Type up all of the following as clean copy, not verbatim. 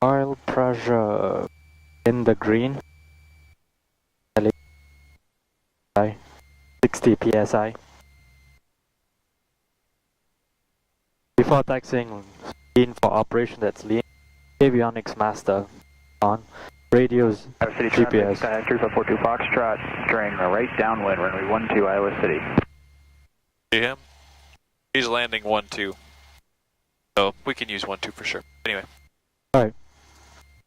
Oil pressure in the green. 60 psi. Before taxiing, lean for operation, that's lean. Avionics master on. Radios GPS. Sky 3542 Foxtrot, steering right downwind, runway 12, Iowa City. See him? He's landing 1-2. So we can use 1-2 for sure. Anyway. Alright.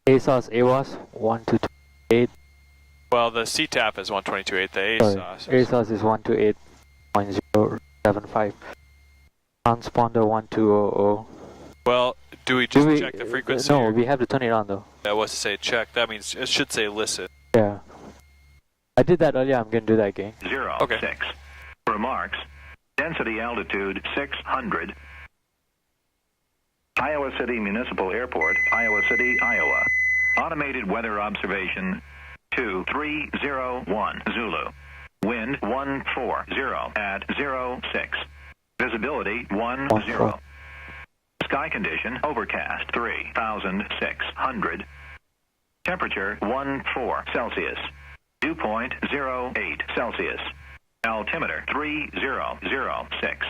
ASOS, AWOS, 1228. Well, the CTAP is 122.8, the ASOS. ASOS is 128.075. Transponder 1200. Well, do we just check the frequency? No, we have to turn it on though. That was to say check. That means it should say listen. Yeah. I did that earlier, I'm going to do that again. 06. Remarks. Density altitude 600. Iowa City Municipal Airport, Iowa City, Iowa. Automated weather observation 2301 Zulu. Wind 140 at 06. Visibility 10. Sky condition overcast 3600. Temperature 14 Celsius. Dew point 08 Celsius. Altimeter 3006.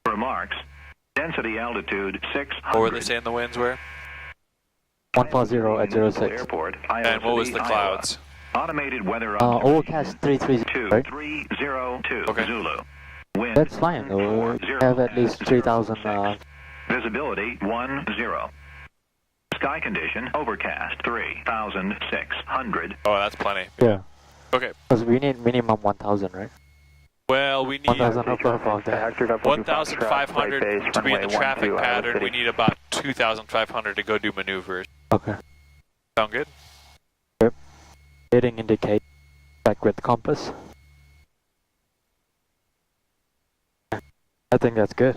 Remarks. Density altitude 600. What were they saying the winds were? 140 at 06. Airport, And what was the clouds? Automated weather overcast 330, right? 2302 Okay. Zulu. Wind That's fine, we have at least 3000. Visibility 10. Sky condition overcast 3600. Oh, that's plenty. Yeah. Okay. Because we need minimum 1000, right? Well, we need 1000 above of that. 1,500 to be in the traffic pattern. We need about 2,500 to go do maneuvers. Okay. Sound good? Yep. Heading indicate. Back with compass. I think that's good.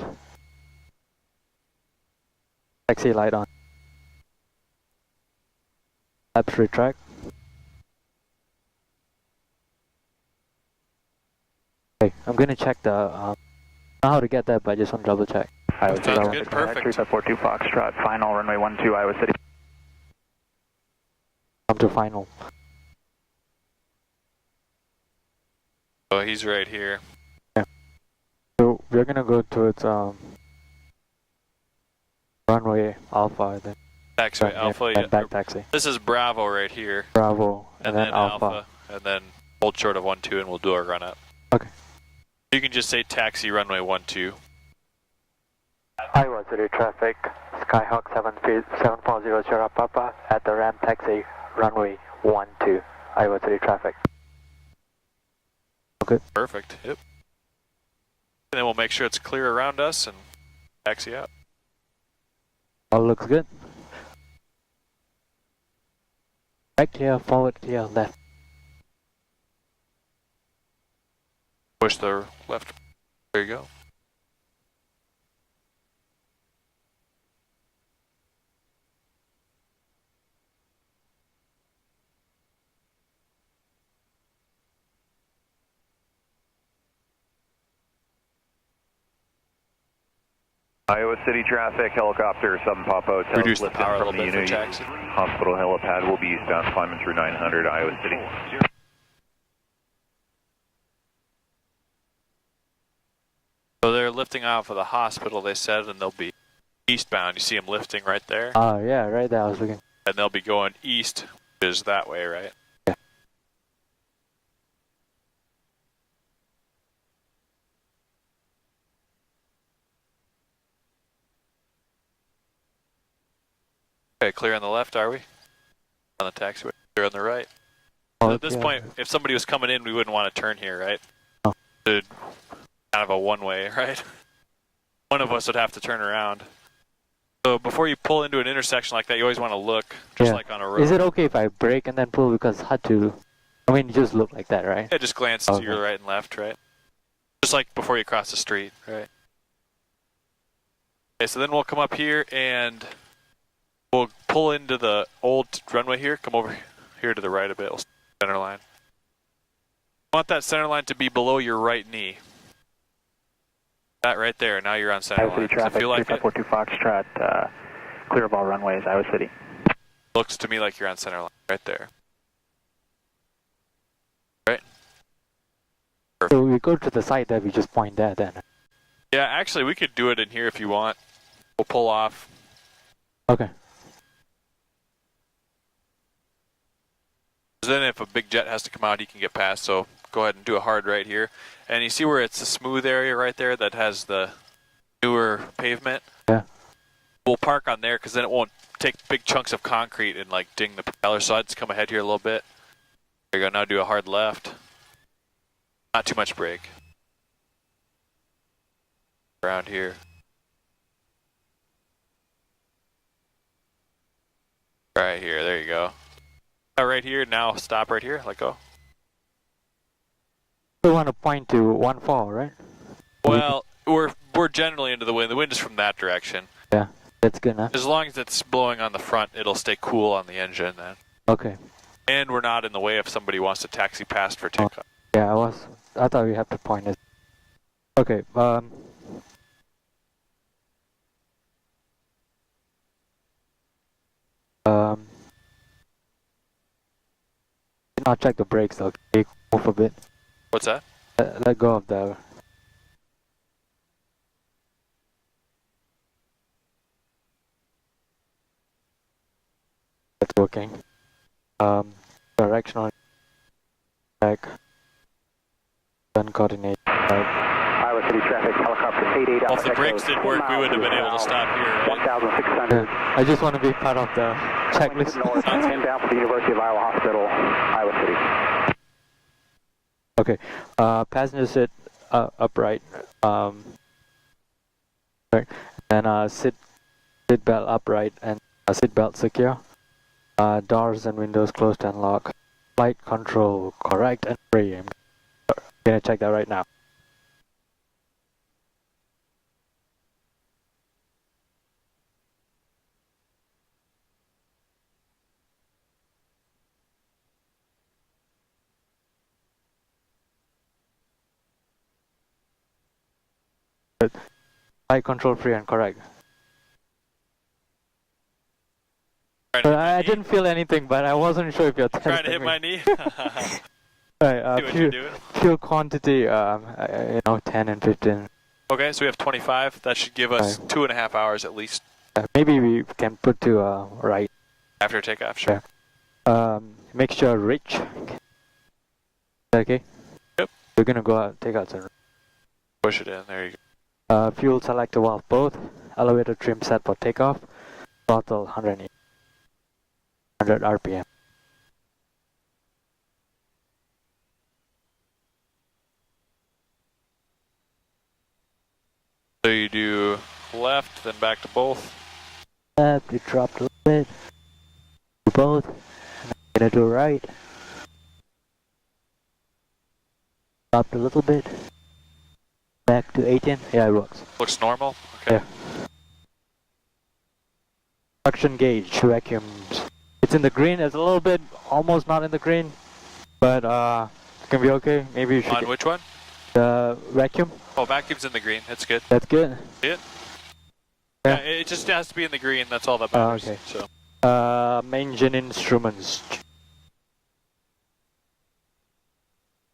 Taxi light on. Laps retract. Okay, I'm gonna check the, I don't know how to get that, but I just want to double check. Sounds good, perfect. 3542 Foxtrot, final runway 12, Iowa City. Come to final. Oh, he's right here. Yeah. So we're gonna go towards runway Alpha, then Taxiway Alpha. and back taxi. This is Bravo right here. Bravo, and then Alpha. And then hold short of 1-2 and we'll do our run up. Okay. You can just say taxi runway 1-2. Iowa City traffic, Skyhawk 740 Sierra Papa at the ramp taxi runway 12, Iowa City traffic. Okay. Perfect. Yep. And then we'll make sure it's clear around us and taxi out. All looks good. Right clear, forward clear, left. Push the left. There you go. Iowa City traffic, helicopter 7 Papa Hotel. Reduce the power a little bit for taxi. Hospital helipad will be eastbound, climbing through 900, Iowa City. So they're lifting off of the hospital, they said, and they'll be eastbound. You see them lifting right there? Oh, yeah, right there, I was looking. And they'll be going east, which is that way, right? Yeah. Okay, clear on the left, are we? On the taxiway. Clear on the right. Oh, At this yeah. point, if somebody was coming in, we wouldn't want to turn here, right? Oh. It's kind of a one-way, right? One of us would have to turn around. So before you pull into an intersection like that, you always want to look, just like on a road. Is it okay if I brake and then pull, because it's hard to, I mean, just look like that, right? Yeah, just glance to your right and left, right? Just like before you cross the street, right? Okay, so then we'll come up here and we'll pull into the old runway here. Come over here to the right a bit. We'll center line. I want that center line to be below your right knee. That right there. Now you're on center Iowa City line. traffic, 3542 Foxtrot, clear of all runways, Iowa City. Looks to me like you're on center line, right there. Right? So we go to the side that we just point there then. Yeah, actually, we could do it in here if you want. We'll pull off. Okay. Then if a big jet has to come out, he can get past, so go ahead and do a hard right here. And you see where it's a smooth area right there that has the newer pavement? Yeah. We'll park on there because then it won't take big chunks of concrete and like ding the propeller. So I'd just come ahead here a little bit. There you go, now do a hard left. Not too much brake. Around here. Right here, there you go. Right here, now stop right here, let go. We want to point to 1-4, right? Well, we're generally into the wind. The wind is from that direction. Yeah, that's good enough. As long as it's blowing on the front, it'll stay cool on the engine then. Okay. And we're not in the way if somebody wants to taxi past for takeoff. Yeah, I thought we have to point it. Okay, I'll check the brakes, okay, move a bit. What's that? Let go of the... It's working. Directional check. Gun coordinate. Iowa City traffic, helicopter 88 Well, if the brakes didn't work, we wouldn't have been able to stop here, right? 1,600. Yeah, I just want to be part of the checklist. North, inbound for the University of Iowa Hospital, Iowa City. Okay, passenger sit upright, right, and seat belt upright and seat belt secure. Doors and windows closed and locked. Flight control correct and free. I'm gonna check that right now. Flight control free and correct. I didn't feel anything, but I wasn't sure if you're testing Trying to hit me. my knee? Right, See what you're doing. fuel quantity, 10 and 15. Okay, so we have 25. That should give us 2.5 hours at least Maybe we can put to right. after takeoff. Sure. Make sure rich. Okay? Yep. We're gonna go out, take out some. Push it in. There you go. Fuel selector valve both. Elevator trim set for takeoff. Throttle 100 RPM. So you do left, then back to both. Left, we dropped a little bit. Do both. And I'm gonna do right. Dropped a little bit. Back to 18. Yeah, it works. Looks normal. Okay. Yeah. Suction gauge, vacuums. It's in the green. It's a little bit almost not in the green, but it can be okay. Maybe you should. On which one? The vacuum. Oh, vacuum's in the green. That's good. That's good. See it? Yeah. It just has to be in the green. That's all that matters. Okay. So. Engine instruments.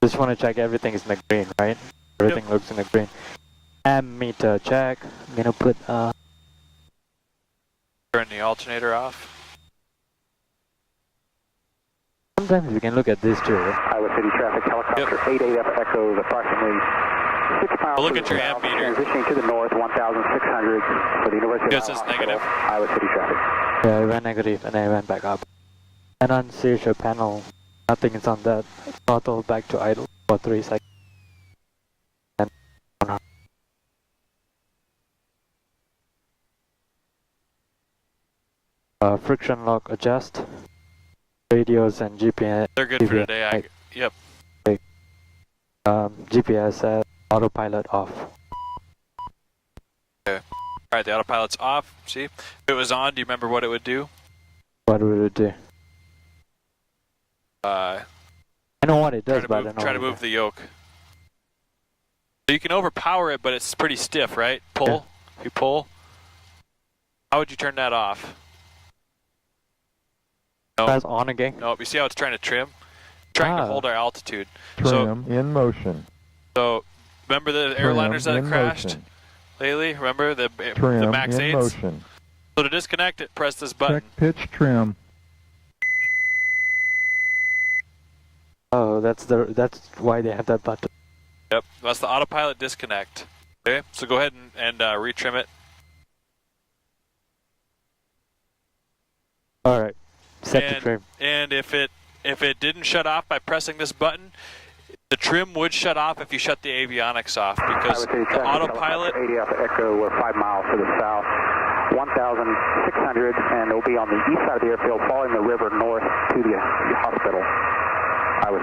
Just want to check everything is in the green, right? Everything looks in the green. Ammeter check. I'm gonna put Turn the alternator off. Sometimes we can look at this too. Right? Iowa City traffic, helicopter 88 echoes approximately 6 miles. Well, look at your ammeter. Transitioning to the north, 1,600 for the University Yes, of it's Iowa negative. Hospital, Iowa City traffic. Yeah, I went negative and I went back up. Annunciation panel. Nothing is on that. Throttle back to idle for 3 seconds. Friction lock adjust. Radios and GPS. They're good for today. Yep. GPS autopilot off. Okay. Alright, the autopilot's off. See? If it was on, do you remember what it would do? What would it do? I know what it does, but I don't know. Try to what it move the yoke. So you can overpower it, but it's pretty stiff, right? Pull. Yeah. If you pull. How would you turn that off? No. Press on again. No, you see how it's trying to trim? Trying to Ah. hold our altitude. Trim in motion. So remember the Trim airliners that in crashed motion. lately? Remember the Trim Max in 8s? motion. So to disconnect it, press this button. Check pitch trim. Oh, that's why they have that button. Yep, that's the autopilot disconnect. Okay, so go ahead and retrim it. All right, set to trim. And if it didn't shut off by pressing this button, the trim would shut off if you shut the avionics off, because the autopilot. 80 Alpha Echo, we're 5 miles to the south, 1,600, and it'll be on the east side of the airfield, following the river north to the hospital.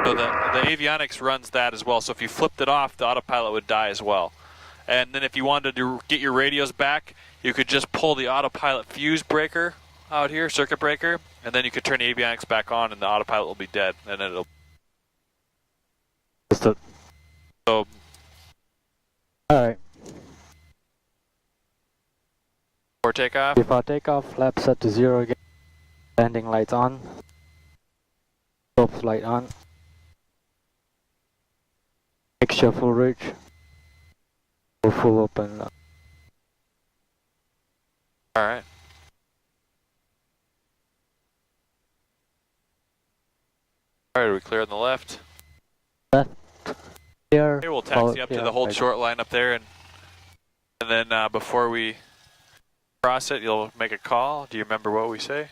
So the avionics runs that as well. So if you flipped it off, the autopilot would die as well. And then if you wanted to get your radios back, you could just pull the autopilot fuse breaker out here, circuit breaker, and then you could turn the avionics back on, and the autopilot will be dead, and then it'll. So. All right. For takeoff. Before takeoff, flap set to 0 again. Landing lights on. Scopes light on. Mixture full reach. Full open. All right. All right, are we clear on the left? Left. Here. Okay, we'll taxi up to the hold short line up there, and then before we cross it, you'll make a call. Do you remember what we say?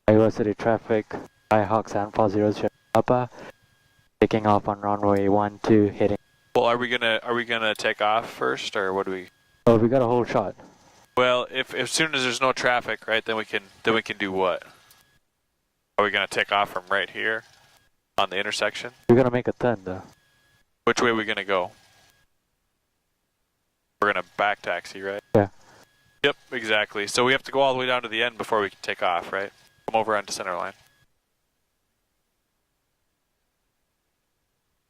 Iowa City traffic. Skyhawk San 40 Papa. Taking off on runway 12, heading. Well, are we gonna take off first, or what do we? Oh, we got a whole shot. Well, if as soon as there's no traffic, right, then we can do what? Are we gonna take off from right here on the intersection? We're gonna make a turn though. Which way are we gonna go? We're gonna back taxi, right? Yeah. Yep, exactly. So we have to go all the way down to the end before we can take off, right? Come over onto center line.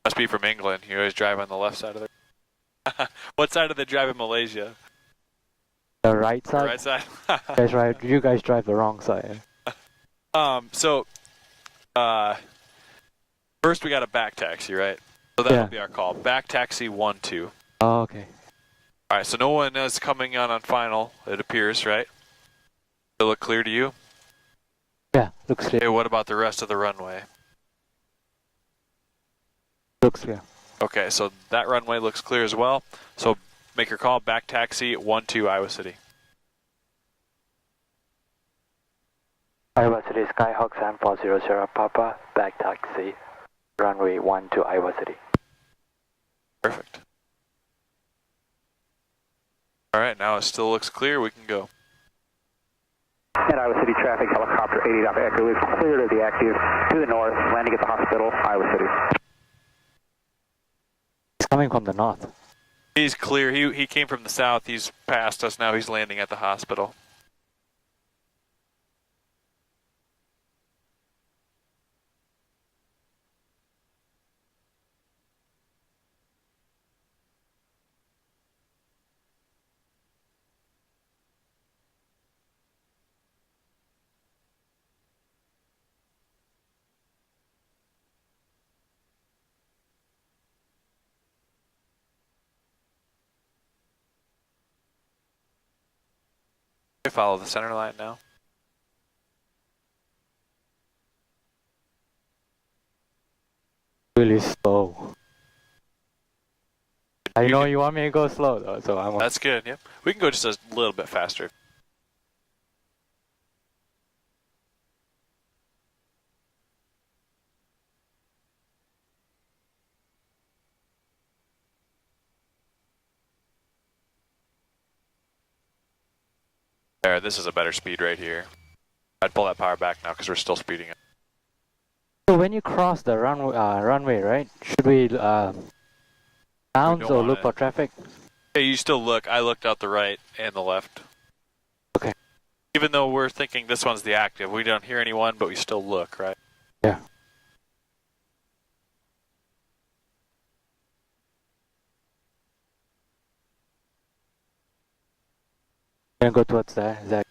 Must be from England. You always drive on the left side of the. What side do they drive in Malaysia? The right side? The right side. You guys drive the wrong side. So, first we got a back taxi, right? So that'll be our call. Back taxi 12. Oh, okay. All right. So no one is coming on final. It appears, right? Does it look clear to you? Yeah, looks clear. Okay. What about the rest of the runway? Looks clear. Okay. So that runway looks clear as well. So make your call. Back taxi 12 Iowa City. Iowa City Skyhawk San 40 Papa. Back taxi. Runway 12 Iowa City. Perfect. All right. Now it still looks clear. We can go. And Iowa City traffic, helicopter 80 Alpha Echo is clear to the active to the north, landing at the hospital, Iowa City. He's coming from the north. He's clear. He came from the south. He's past us now. He's landing at the hospital. Follow the center line now. Really slow. I know you want me to go slow though, so I'm. That's good. Yep. We can go just a little bit faster. There, this is a better speed right here. I'd pull that power back now because we're still speeding up. So when you cross the runway, right? Should we bounce or look for traffic? Hey, you still look. I looked out the right and the left. Okay. Even though we're thinking this one's the active, we don't hear anyone, but we still look, right? Yeah. Gonna go towards that. Is that?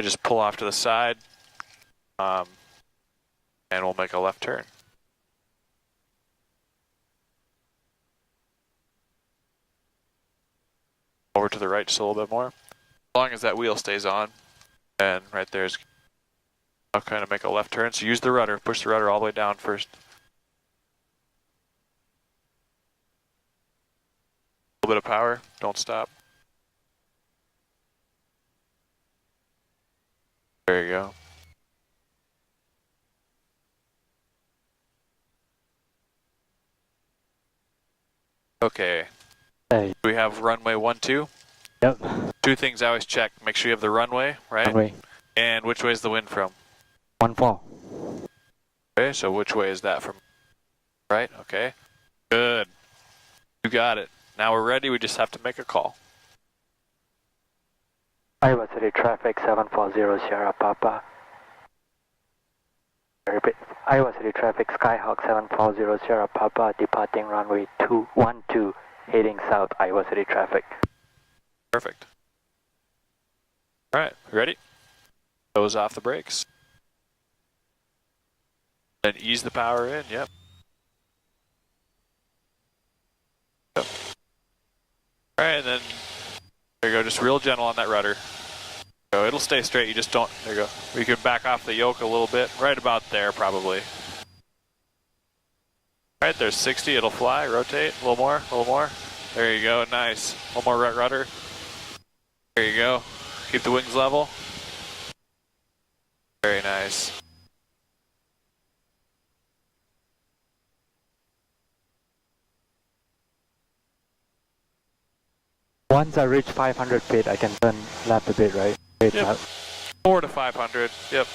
Just pull off to the side, and we'll make a left turn. Over to the right just a little bit more. As long as that wheel stays on. And right there's, I'll kind of make a left turn. So use the rudder, push the rudder all the way down first. A little bit of power, don't stop. There you go. Okay. Hey. We have runway 12. Yep. Two things I always check. Make sure you have the runway, right? Runway. And which way is the wind from? 14. Okay, so which way is that from? Right, okay. Good. You got it. Now we're ready, we just have to make a call. Iowa City traffic 740 Sierra Papa. Repeat. Iowa City traffic Skyhawk 740 Sierra Papa departing runway 12 heading south. Iowa City traffic. Perfect. Alright, ready? Close off the brakes. Then ease the power in, yep. Alright, and then there you go, just real gentle on that rudder. So it'll stay straight, you just don't, there you go. We can back off the yoke a little bit, right about there probably. Alright, there's 60, it'll fly, rotate, a little more, a little more. There you go, nice. One more rudder. There you go. Keep the wings level. Very nice. Once I reach 500 feet, I can turn left a bit, right? Straight Yep. out. 4 to 500, yep.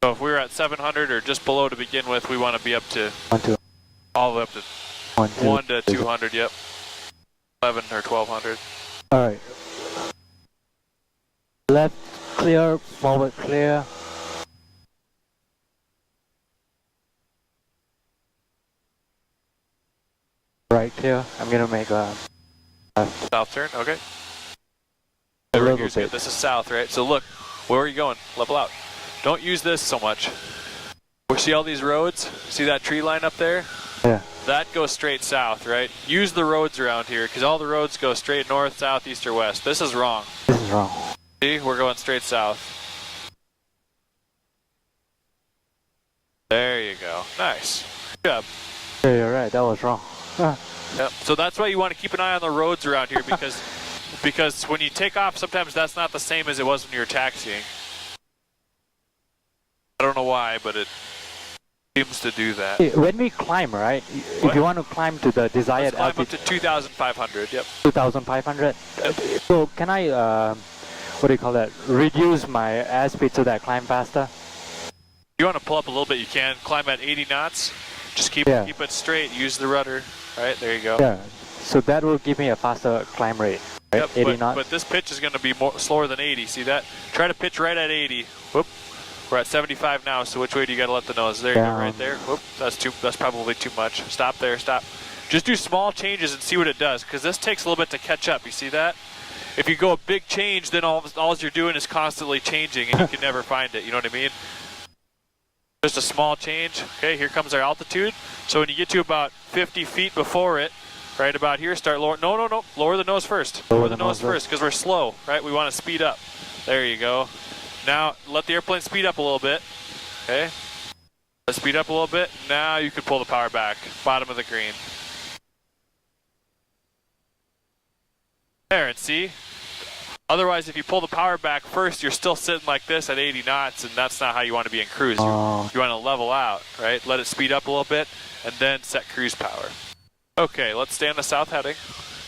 So if we were at 700 or just below to begin with, we want to be up to 1, 2, all the way up to 1, 2. 1 to 200, yep. 11 or 1200. Alright. Left clear, forward clear. Right clear. I'm gonna make a South turn, okay. A Over little here's good. bit. This is south, right? So look, where are you going? Level out. Don't use this so much. We see all these roads? See that tree line up there? Yeah. That goes straight south, right? Use the roads around here, because all the roads go straight north, south, east, or west. This is wrong. This is wrong. See, we're going straight south. There you go. Nice. Good job. Yeah, you're right. That was wrong. Yep. So that's why you want to keep an eye on the roads around here, because when you take off, sometimes that's not the same as it was when you were taxiing. I don't know why, but it seems to do that. Hey, when we climb, right? If What? you want to climb to the desired Let's climb up altitude, to 2,500. Yep. 2,500. So can I, what do you call that? Reduce my airspeed so that I climb faster? You want to pull up a little bit, you can. Climb at 80 knots. Just keep it straight. Use the rudder. Right, there you go. Yeah. So that will give me a faster climb rate. Right? Yep, 80 knots. but this pitch is going to be more slower than 80. See that? Try to pitch right at 80. Whoop. We're at 75 now. So which way do you got to let the nose? There you go, right there. Whoop. That's probably too much. Stop there. Stop. Just do small changes and see what it does, because this takes a little bit to catch up. You see that? If you go a big change, then all you're doing is constantly changing, and you can never find it. You know what I mean? Just a small change. Okay, here comes our altitude. So when you get to about 50 feet before it, right about here, start lower. No. Lower the nose first. Lower the nose first, because we're slow, right? We want to speed up. There you go. Now let the airplane speed up a little bit. Okay. Let's speed up a little bit. Now you can pull the power back. Bottom of the green. There, and see? Otherwise, if you pull the power back first, you're still sitting like this at 80 knots, and that's not how you want to be in cruise. You want to level out, right? Let it speed up a little bit, and then set cruise power. Okay, let's stay on the south heading.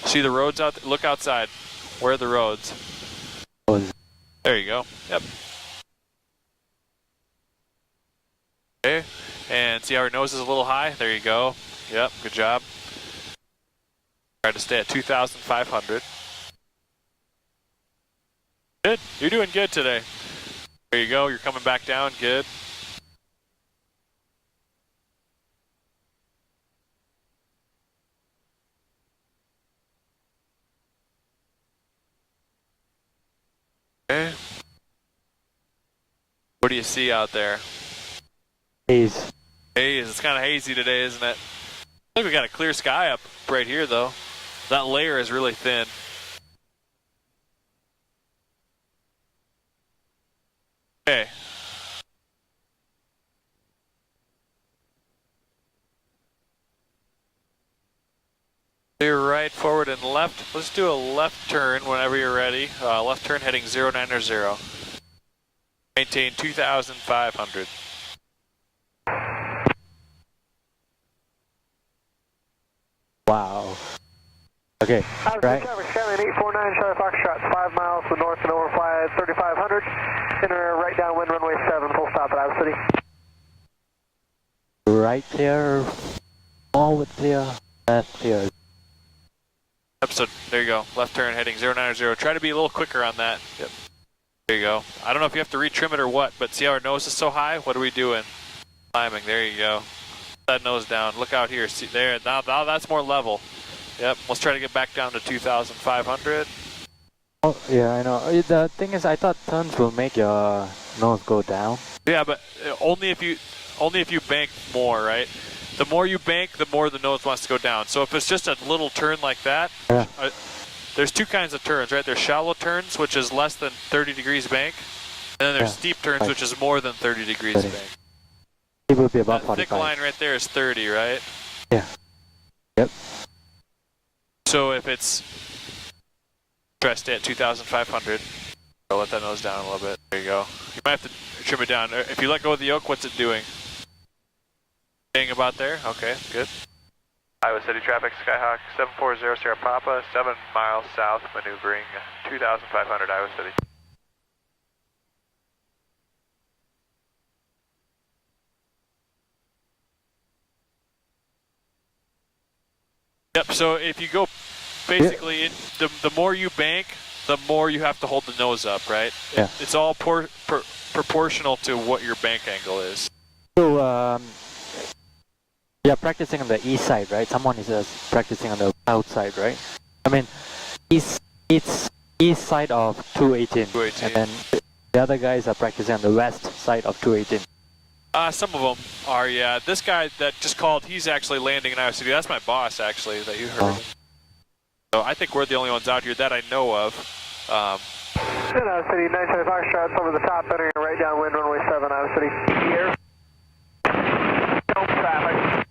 See the roads out? Look outside. Where are the roads? There you go. Yep. Okay, and see how our nose is a little high? There you go. Yep, good job. Try to stay at 2,500. Good. You're doing good today. There you go. You're coming back down. Good. Okay. What do you see out there? Haze. Haze. It's kind of hazy today, isn't it? I think we got a clear sky up right here, though. That layer is really thin. Okay. Clear right, forward, and left. Let's do a left turn whenever you're ready. Left turn heading 090. Maintain 2,500. Wow. Okay, right. Traffic Skyline 849, Charlie Foxtrot, 5 miles to the north and overfly at 3,500. Enter right downwind runway 7, full stop at Iowa City. Right clear, forward clear, left clear. Yep, so there you go. Left turn heading 090. Try to be a little quicker on that. Yep. There you go. I don't know if you have to retrim it or what, but see how our nose is so high? What are we doing? Climbing. There you go. That nose down. Look out here. See there. Now that's more level. Yep. Let's try to get back down to 2,500. Oh, yeah, I know. The thing is, I thought turns will make your nose go down. Yeah, but only if you bank more, right? The more you bank, the more the nose wants to go down. So if it's just a little turn like that, Yeah. There's two kinds of turns, right? There's shallow turns, which is less than 30 degrees bank, and then there's Yeah, steep turns, right. which is more than 30 degrees 30. bank. It will be about That 45. thick line right there is 30, right? Yeah. Yep. So if it's, try to stay at 2,500. I'll let that nose down a little bit. There you go. You might have to trim it down. If you let go of the yoke, what's it doing? Staying about there? Okay, good. Iowa City traffic, Skyhawk 740 Sierra Papa, 7 miles south, maneuvering 2,500 Iowa City. Yep, so if you go basically, the more you bank, the more you have to hold the nose up, right? Yeah. It's all proportional to what your bank angle is. So, yeah, practicing on the east side, right? Someone is practicing on the south side, right? I mean, it's east side of 218. 218. And then the other guys are practicing on the west side of 218. Some of them are, yeah. This guy that just called, he's actually landing in Iowa City. That's my boss, actually, that you heard. Oh. So I think we're the only ones out here that I know of. Iowa City, 975 Foxtrot, over the top, entering right downwind runway 7, Iowa City. Here. No traffic.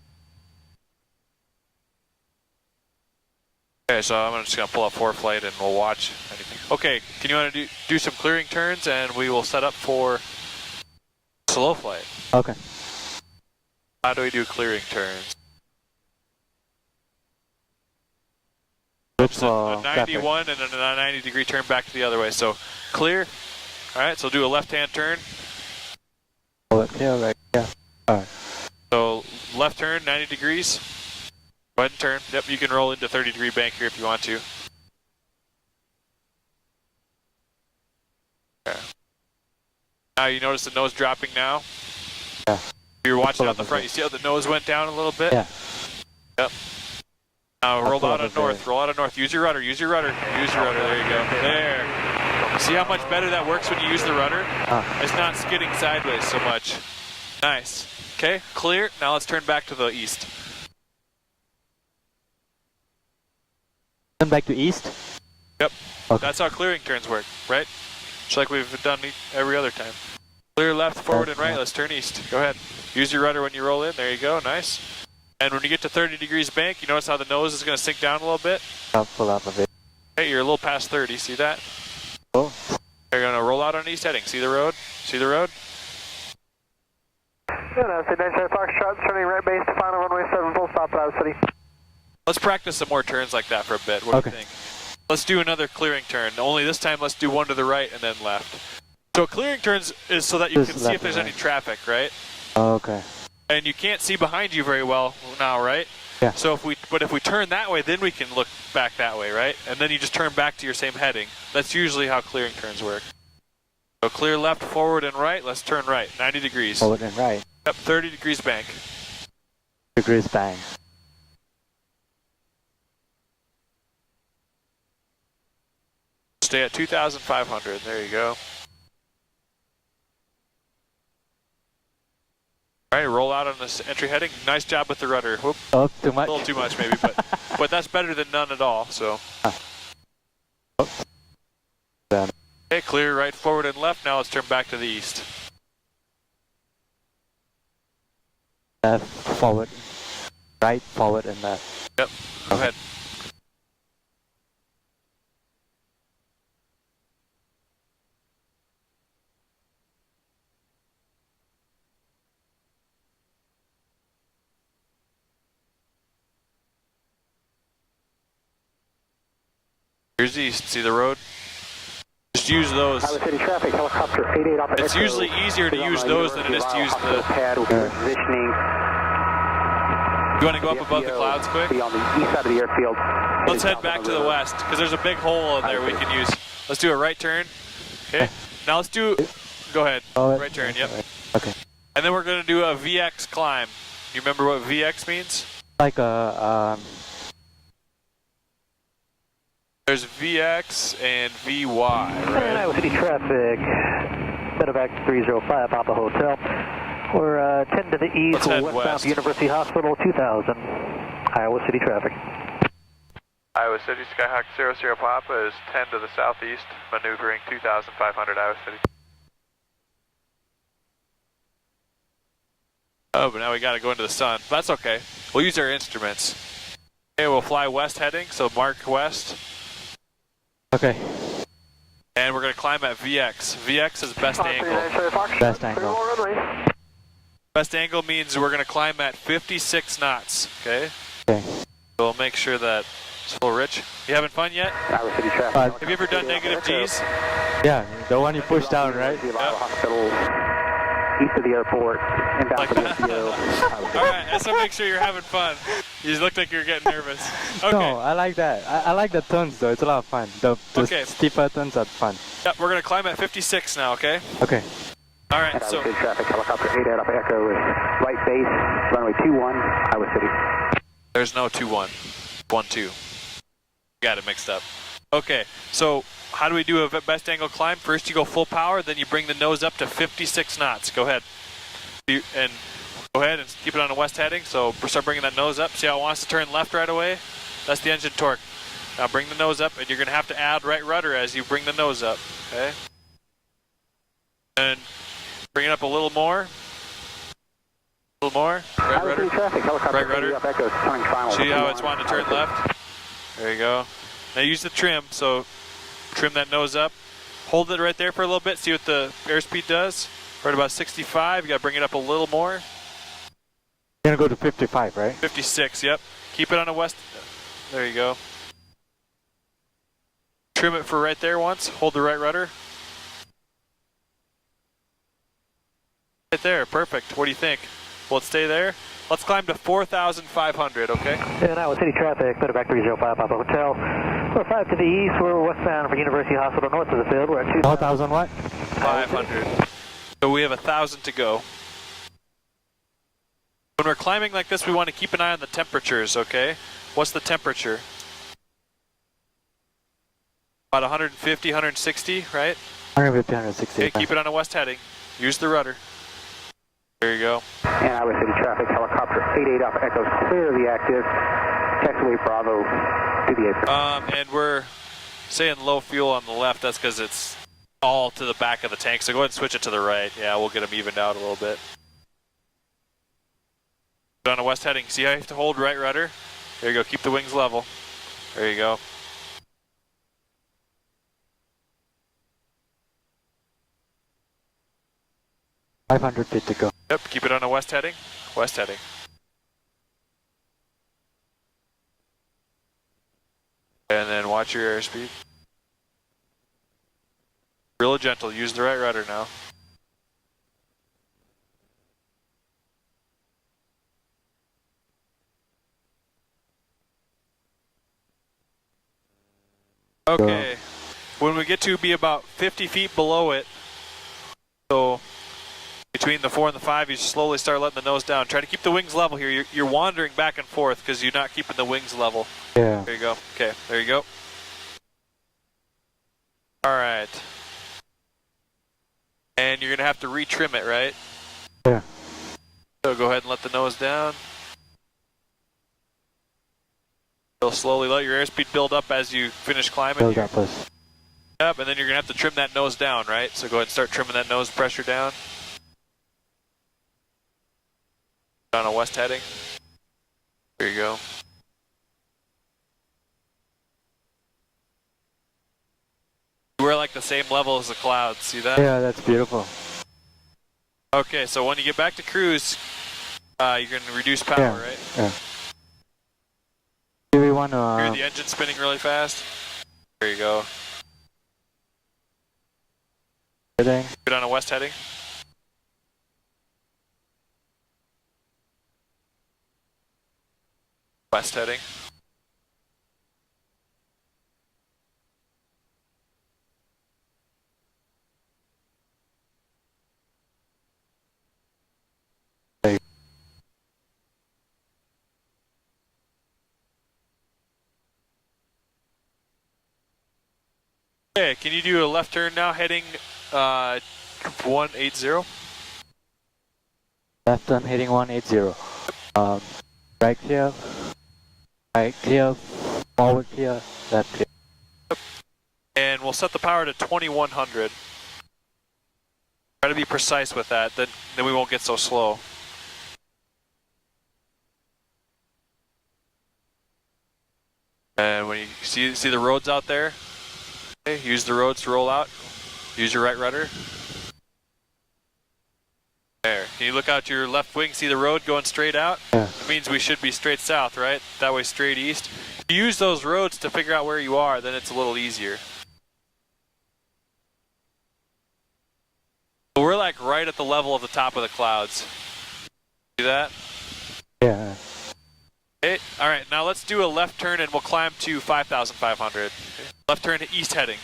Okay, so I'm just going to pull up for flight and we'll watch anything. Okay, can you want to do some clearing turns and we will set up for slow flight. Okay. How do we do clearing turns? Look So for a 91 and then a 90 degree turn back to the other way. So clear. All right, so do a left-hand turn. forward clear, right? Yeah. Alright. So left turn, 90 degrees. Go ahead and turn. Yep, you can roll into 30 degree bank here if you want to. Okay. Now you notice the nose dropping now? Yeah. You're watching Pull out up the a front. bit. You see how the nose went down a little bit? Yeah. Yep. Now roll pull out up of a north. bit. Roll out of north. Use your rudder. Use your rudder. Use your rudder. There you go. There. See how much better that works when you use the rudder? It's not skidding sideways so much. Nice. Okay, clear. Now let's turn back to the east. Turn back to east. Yep. Okay. That's how clearing turns work, right? Just like we've done every other time. Clear left, forward, and right. Let's turn east. Go ahead. Use your rudder when you roll in. There you go. Nice. And when you get to 30 degrees bank, you notice how the nose is going to sink down a little bit? I'll pull up a bit. Okay, you're a little past 30. See that? Oh. You're going to roll out on east heading. See the road? See the road? Iowa City, 975 Foxtrot, turning right base to final runway 7, full stop at Iowa City. Let's practice some more turns like that for a bit. What do you think? Let's do another clearing turn. Only this time, let's do one to the right and then left. So clearing turns is so that you Just can see left if there's and any right. traffic, right? Okay. And you can't see behind you very well now, right? Yeah. So if we turn that way, then we can look back that way, right? And then you just turn back to your same heading. That's usually how clearing turns work. So clear left, forward, and right. Let's turn right, 90 degrees. Forward and right. Yep, 30 degrees bank. Degrees bang. Stay at 2,500. There you go. All right, roll out on this entry heading. Nice job with the rudder. Whoop. Oh, too much? A little too much maybe, but that's better than none at all, so. Then. Okay, clear right, forward, and left. Now let's turn back to the east. Left, forward, right, forward, and left. Yep, go ahead. Here's east. See the road? Just use those. Iowa City traffic, helicopter 88 off It's usually easier to use those than it is to use the... pad. We'll be positioning. You want to go up above the clouds quick? Be on the east side of the airfield. Let's head back to the west, because there's a big hole in there we can use. Let's do a right turn. Okay. Now let's do... Go ahead. Right turn, yep. Okay. And then we're going to do a VX climb. You remember what VX means? Like a, There's VX and VY, And right? Iowa City traffic, Medevac 305, Papa Hotel. We're 10 to the east, Let's head westbound west. to University Hospital, 2000, Iowa City traffic. Iowa City, Skyhawk 00 Papa is 10 to the southeast, maneuvering 2,500 Iowa City. Oh, but now we got to go into the sun. That's okay. We'll use our instruments. Okay, we'll fly west heading, so mark west. okay, And we're going to climb at VX. VX is best angle. best angle. Best angle means we're going to climb at 56 knots, okay? Okay. We'll make sure that it's full rich. You having fun yet? Iowa City traffic. Have you ever done negative G's? Yeah, the one you push down, right? Hospital, east of the airport, inbound Like to the that. FBO. All right, so make sure you're having fun. You look like you're getting nervous. Okay. No, I like that. I like the turns though. It's a lot of fun. The Okay. steeper turns are fun. Yep, we're going to climb at 56 now, okay? Okay. All right, And so Iowa City traffic, helicopter 88 off Echo is right base, runway 21, Iowa City. there's no 2-1. 1-2. Got it mixed up. Okay, so how do we do a best angle climb? First you go full power, then you bring the nose up to 56 knots. Go ahead. And go ahead and keep it on a west heading. So start bringing that nose up. See how it wants to turn left right away? That's the engine torque. Now bring the nose up, and you're going to have to add right rudder as you bring the nose up. Okay? And bring it up a little more. A little more. Right Iowa City rudder. traffic, helicopter Right rudder. 88 off Echo is turning final. See how it's wanting to turn left? There you go. Now use the trim, so trim that nose up. Hold it right there for a little bit, see what the airspeed does. We're at about 65, you gotta bring it up a little more. You're gonna go to 55, right? 56, yep. Keep it on a west, there you go. Trim it for right there once, hold the right rudder. Right there, perfect. What do you think? Will it stay there? Let's climb to 4,500, okay? And Iowa City traffic, Medevac 305, Papa Hotel. We're 5 to the east, we're westbound from University Hospital, north of the field. We're at 4,000 what? 500. So we have 1,000 to go. When we're climbing like this, we want to keep an eye on the temperatures, okay? What's the temperature? About 150, 160, right? 150, 160. Okay, keep it on a west heading. Use the rudder. There you go. And Iowa City traffic, helicopter 88 off Echo's clearly active. Taxiway Bravo to the apron. And we're saying low fuel on the left. That's because it's all to the back of the tank. So go ahead and switch it to the right. Yeah, we'll get them evened out a little bit. On a west heading. See how you have to hold right rudder? There you go. Keep the wings level. There you go. $500 feet to go. Yep, keep it on a west heading. West heading. And then watch your airspeed. Real gentle. Use the right rudder now. Okay. When we get to be about 50 feet below it, so between the 4 and the 5, you slowly start letting the nose down. Try to keep the wings level here. You're wandering back and forth because you're not keeping the wings level. Yeah. There you go. Okay, there you go. Alright. And you're going to have to retrim it, right? Yeah. So go ahead and let the nose down. You'll slowly let your airspeed build up as you finish climbing. Build up us. Yep, and then you're going to have to trim that nose down, right? So go ahead and start trimming that nose pressure down. On a west heading. There you go. We're like the same level as the clouds, see that? Yeah, that's beautiful. Okay, so when you get back to cruise, you're going to reduce power, Yeah. right? Yeah. Do we want Hear to? the engine spinning really fast? There you go. Heading. Good on a west heading. West heading. Okay, can you do a left turn now heading 180? Left turn heading 180. Right clear. Right clear. Forward clear. Left clear. And we'll set the power to 2100. Try to be precise with that, then we won't get so slow. And when you see the roads out there, okay, use the roads to roll out. Use your right rudder. There. Can you look out your left wing, see the road going straight out? Yeah. It means we should be straight south, right? That way straight east. If you use those roads to figure out where you are, then it's a little easier. So we're like right at the level of the top of the clouds. See that? Yeah. Okay. All right, now let's do a left turn and we'll climb to 5,500. Okay. Left turn east heading.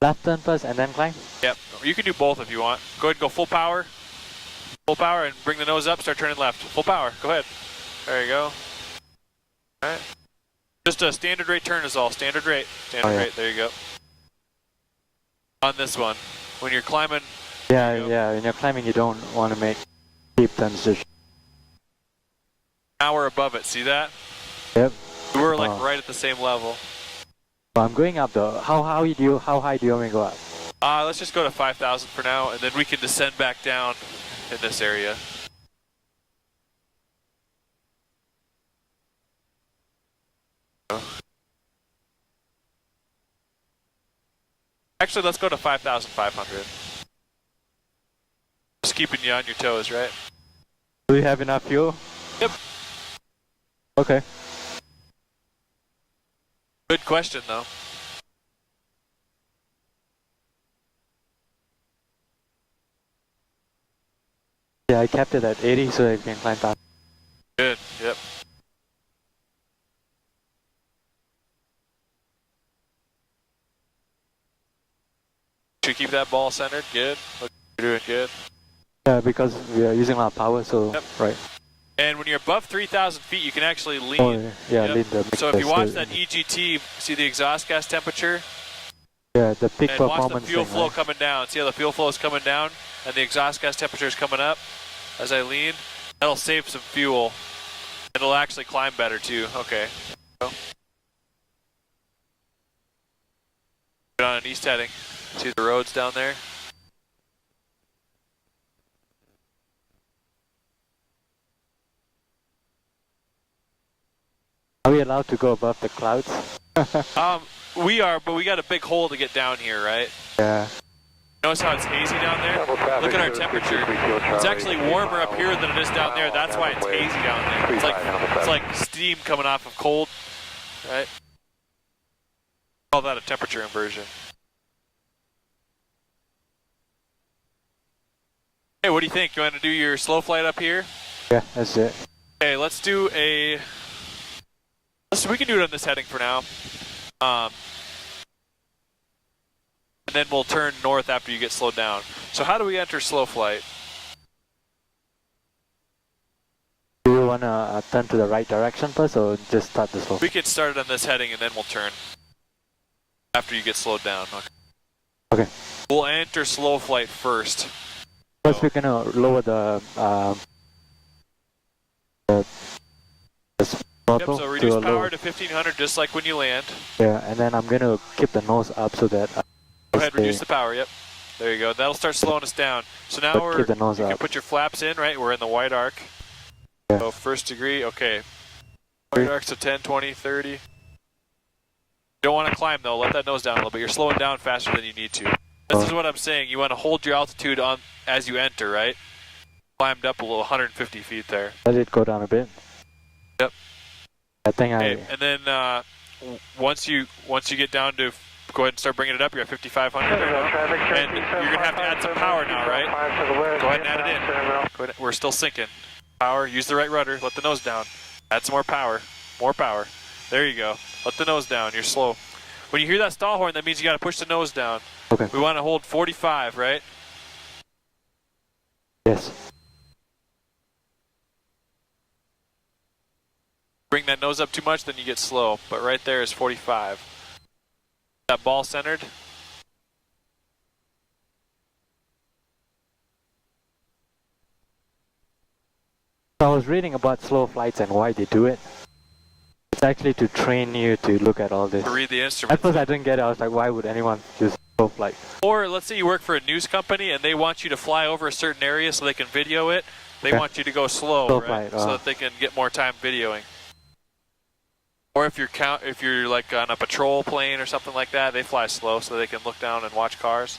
Left turn first and then climb. Yep, you can do both if you want. Go ahead and go full power. Full power and bring the nose up, start turning left. Full power, go ahead. There you go. All right. Just a standard rate turn is all, standard rate. Standard rate, there you go. On this one, when you're climbing. Yeah, you yeah. When you're climbing, you don't want to make steep transition. Now we're above it, see that? Yep. We're like right at the same level. Well, I'm going up though. How high do you want me to go up? Let's just go to 5,000 for now, and then we can descend back down in this area. Actually, let's go to 5,500. Just keeping you on your toes, right? Do we have enough fuel? Yep. Okay. Good question, though. Yeah, I kept it at 80 so I can climb down. Good, yep. Should keep that ball centered, good. Look, you're doing good. Yeah, because we are using a lot of power, so Yep. right. And when you're above 3,000 feet, you can actually lean. Oh, yeah, Yep. lean the. So if you watch that EGT, see the exhaust gas temperature? Yeah, the peak And watch the performance fuel thing, flow right? coming down. See how the fuel flow is coming down? And the exhaust gas temperature is coming up as I lean? That'll save some fuel. It'll actually climb better too. Okay. Go. Good on an east heading. See the roads down there? Are we allowed to go above the clouds? We are, but we got a big hole to get down here, right? Yeah. Notice how it's hazy down there? Look at our temperature. It's actually warmer up here than it is down there. That's why it's hazy down there. It's like steam coming off of cold, right? Call that a temperature inversion. Hey, what do you think? You want to do your slow flight up here? Yeah, that's it. Okay, let's do a... we can do it on this heading for now. And then we'll turn north after you get slowed down. So how do we enter slow flight? Do you want to turn to the right direction first or just start the slow? We can start it on this heading and then we'll turn after you get slowed down. Okay. Okay. We'll enter slow flight first. First, we're gonna lower the Yep, throttle so reduce to a power low. to 1500 just like when you land. Yeah, and then I'm gonna keep the nose up so that Go ahead, reduce the power, yep. There you go. That'll start slowing us down. So now But keep the nose you can up. put your flaps in, right? We're in the white arc. Yeah. So first degree, okay. White arcs to 10, 20, 30. You don't want to climb though, let that nose down a little bit. You're slowing down faster than you need to. This is what I'm saying. You want to hold your altitude on as you enter, right? Climbed up a little 150 feet there. let it go down a bit. Yep. I think Okay, and then once you get down to, go ahead and start bringing it up. You're at 5,500 right now. And you're going to have to add some power now, right? Go ahead and add it in. Go ahead. We're still sinking. Power, use the right rudder, let the nose down. Add some more power. More power. There you go. Let the nose down. You're slow. When you hear that stall horn, that means you got to push the nose down. Okay. We want to hold 45, right? Yes. Bring that nose up too much, then you get slow. But right there is 45. That ball centered. So I was reading about slow flights and why they do it. It's actually to train you to look at all this. To read the At instrument. first I didn't get it. I was like, why would anyone use slow flight? Or let's say you work for a news company and they want you to fly over a certain area so they can video it. They Okay. want you to go slow, Slow right? flight, So that they can get more time videoing. Or if you're like on a patrol plane or something like that, they fly slow so they can look down and watch cars.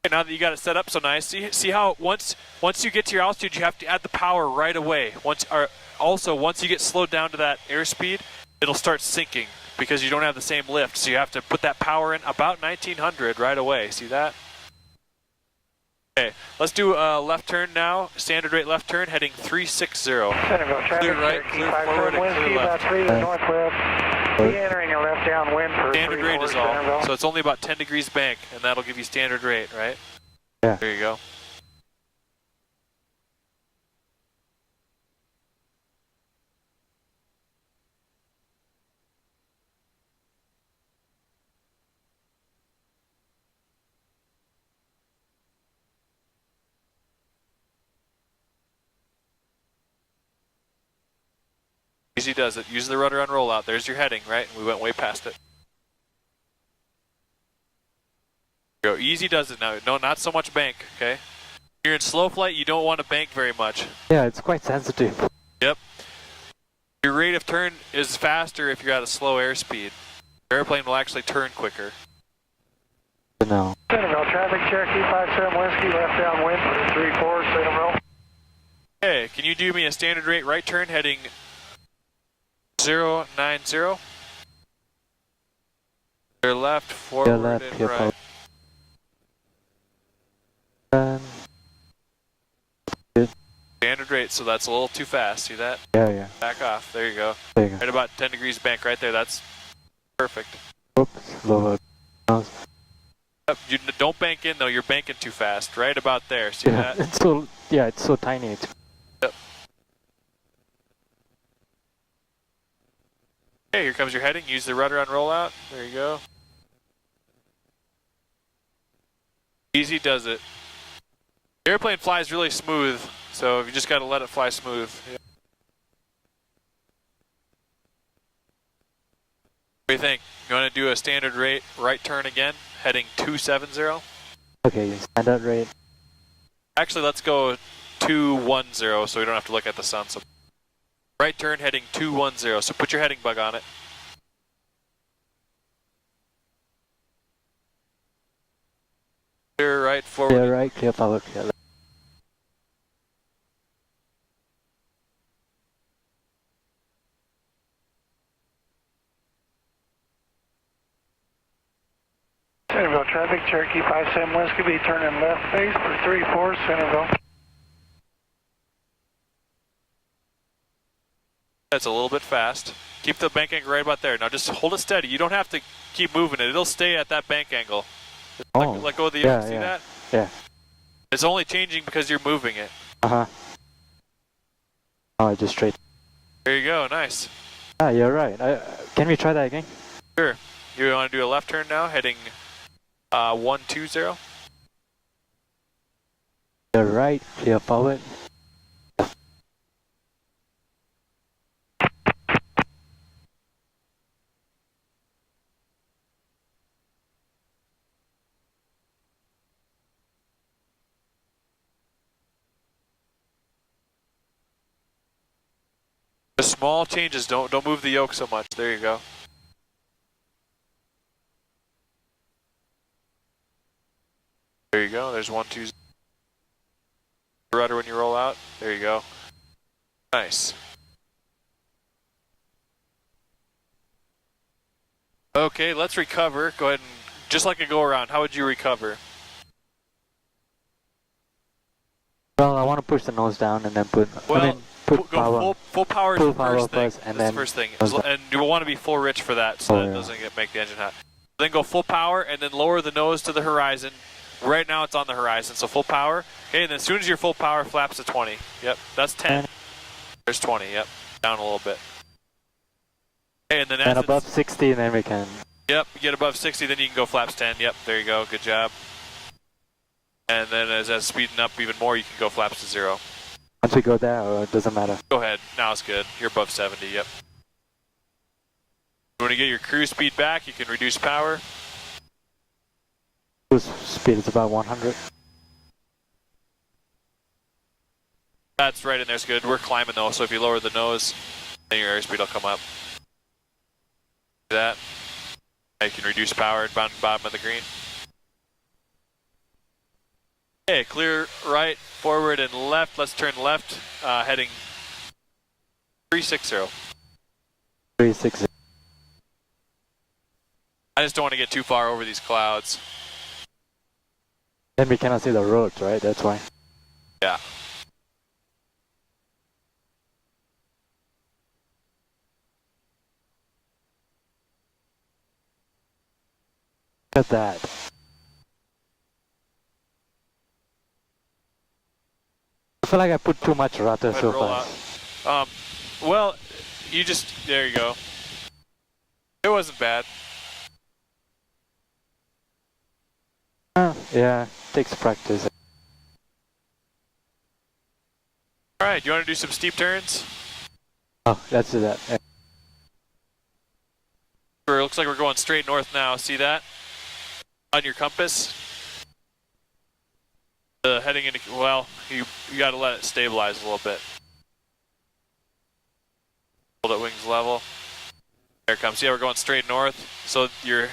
Okay, now that you got it set up so nice, see how once you get to your altitude, you have to add the power right away. Once you get slowed down to that airspeed, it'll start sinking because you don't have the same lift. So you have to put that power in about 1900 right away. See that? Okay, let's do a left turn now. Standard rate left turn, heading 360. Centerville traffic, Clear right, clear forward, and wind clear speed about left. 3 to the northwest. Re-entering a left downwind for Standard 3 rate forward is all. Centerville. So it's only about 10 degrees bank, and that'll give you standard rate, right? Yeah. There you go. Easy does it. Use the rudder on rollout. There's your heading, right? We went way past it. Go. Easy does it now. No, not so much bank, okay? You're in slow flight, you don't want to bank very much. Yeah, it's quite sensitive. Yep. Your rate of turn is faster if you're at a slow airspeed. Your airplane will actually turn quicker. No. Centerville traffic, Cherokee 57 Whiskey, left downwind for 3 forward Centerville. Okay, can you do me a standard rate right turn heading 090? Your left, forward, Your left, and your right. forward. Standard rate, so that's a little too fast. See that? Yeah. Back off. There you go. There you go. Right about 10 degrees bank right there. That's perfect. Oops, lower. Nose. Yep, you don't bank in though. You're banking too fast. Right about there. See Yeah, that? it's so tiny. It's Yep. Okay, here comes your heading. Use the rudder on rollout. There you go. Easy does it. The airplane flies really smooth, so you just got to let it fly smooth. Yeah. What do you think? You want to do a standard rate right turn again, heading 270? okay. Standard rate. Actually, let's go 210 so we don't have to look at the sun. So right turn heading 210. So put your heading bug on it. Clear right forward. Clear right, clear power, clear left. Centerville traffic, Cherokee 57 Whiskey, be turning left face for 3 forward Centerville. That's a little bit fast. Keep the bank angle right about there. Now just hold it steady. You don't have to keep moving it. It'll stay at that bank angle. Just let go of the yeah, see yeah. that? Yeah. It's only changing because you're moving it. Uh-huh. Oh, I just straight. There you go. Nice. Ah, you're right. Can we try that again? Sure. You want to do a left turn now, heading 120. Clear right, clear forward. The small changes, don't move the yoke so much. There you go. There you go. There's 120. Rudder when you roll out. There you go. Nice. Okay, let's recover. Go ahead and just like a go around. How would you recover? Well, I want to push the nose down and then put. Well, I mean, put go power. full power is full the power first thing. first, and That's then the first thing. nose down. And you will want to be full rich for that, so that it doesn't make the engine hot. Then go full power, and then lower the nose to the horizon. Right now it's on the horizon, so full power. Okay, and then as soon as you're full power, flaps to 20. Yep, that's 10. There's 20. Yep, down a little bit. Okay, and then And above 60, and then we can. Yep, you get above 60, then you can go flaps 10. Yep, there you go. Good job. And then as that's speeding up even more, you can go flaps to 0. Once we go there, or it doesn't matter. Go ahead. Now it's good. You're above 70. Yep. When you get your cruise speed back, you can reduce power. Cruise speed is about 100. That's right in there's good. We're climbing though, so if you lower the nose, then your airspeed will come up. Do that. You can reduce power down the bottom of the green. Okay, clear right, forward, and left. Let's turn left, heading 360. 360. I just don't want to get too far over these clouds. Then we cannot see the roads, right? That's why. Yeah. Look at that. I feel like I put too much rudder Go ahead, so roll fast. out. Well, you just, there you go. It wasn't bad. Yeah, takes practice. Alright, do you want to do some steep turns? Oh, let's do that. Yeah. It looks like we're going straight north now. See that? On your compass? Heading into, well, you got to let it stabilize a little bit. Hold it wings level. There it comes. Yeah, we're going straight north. So your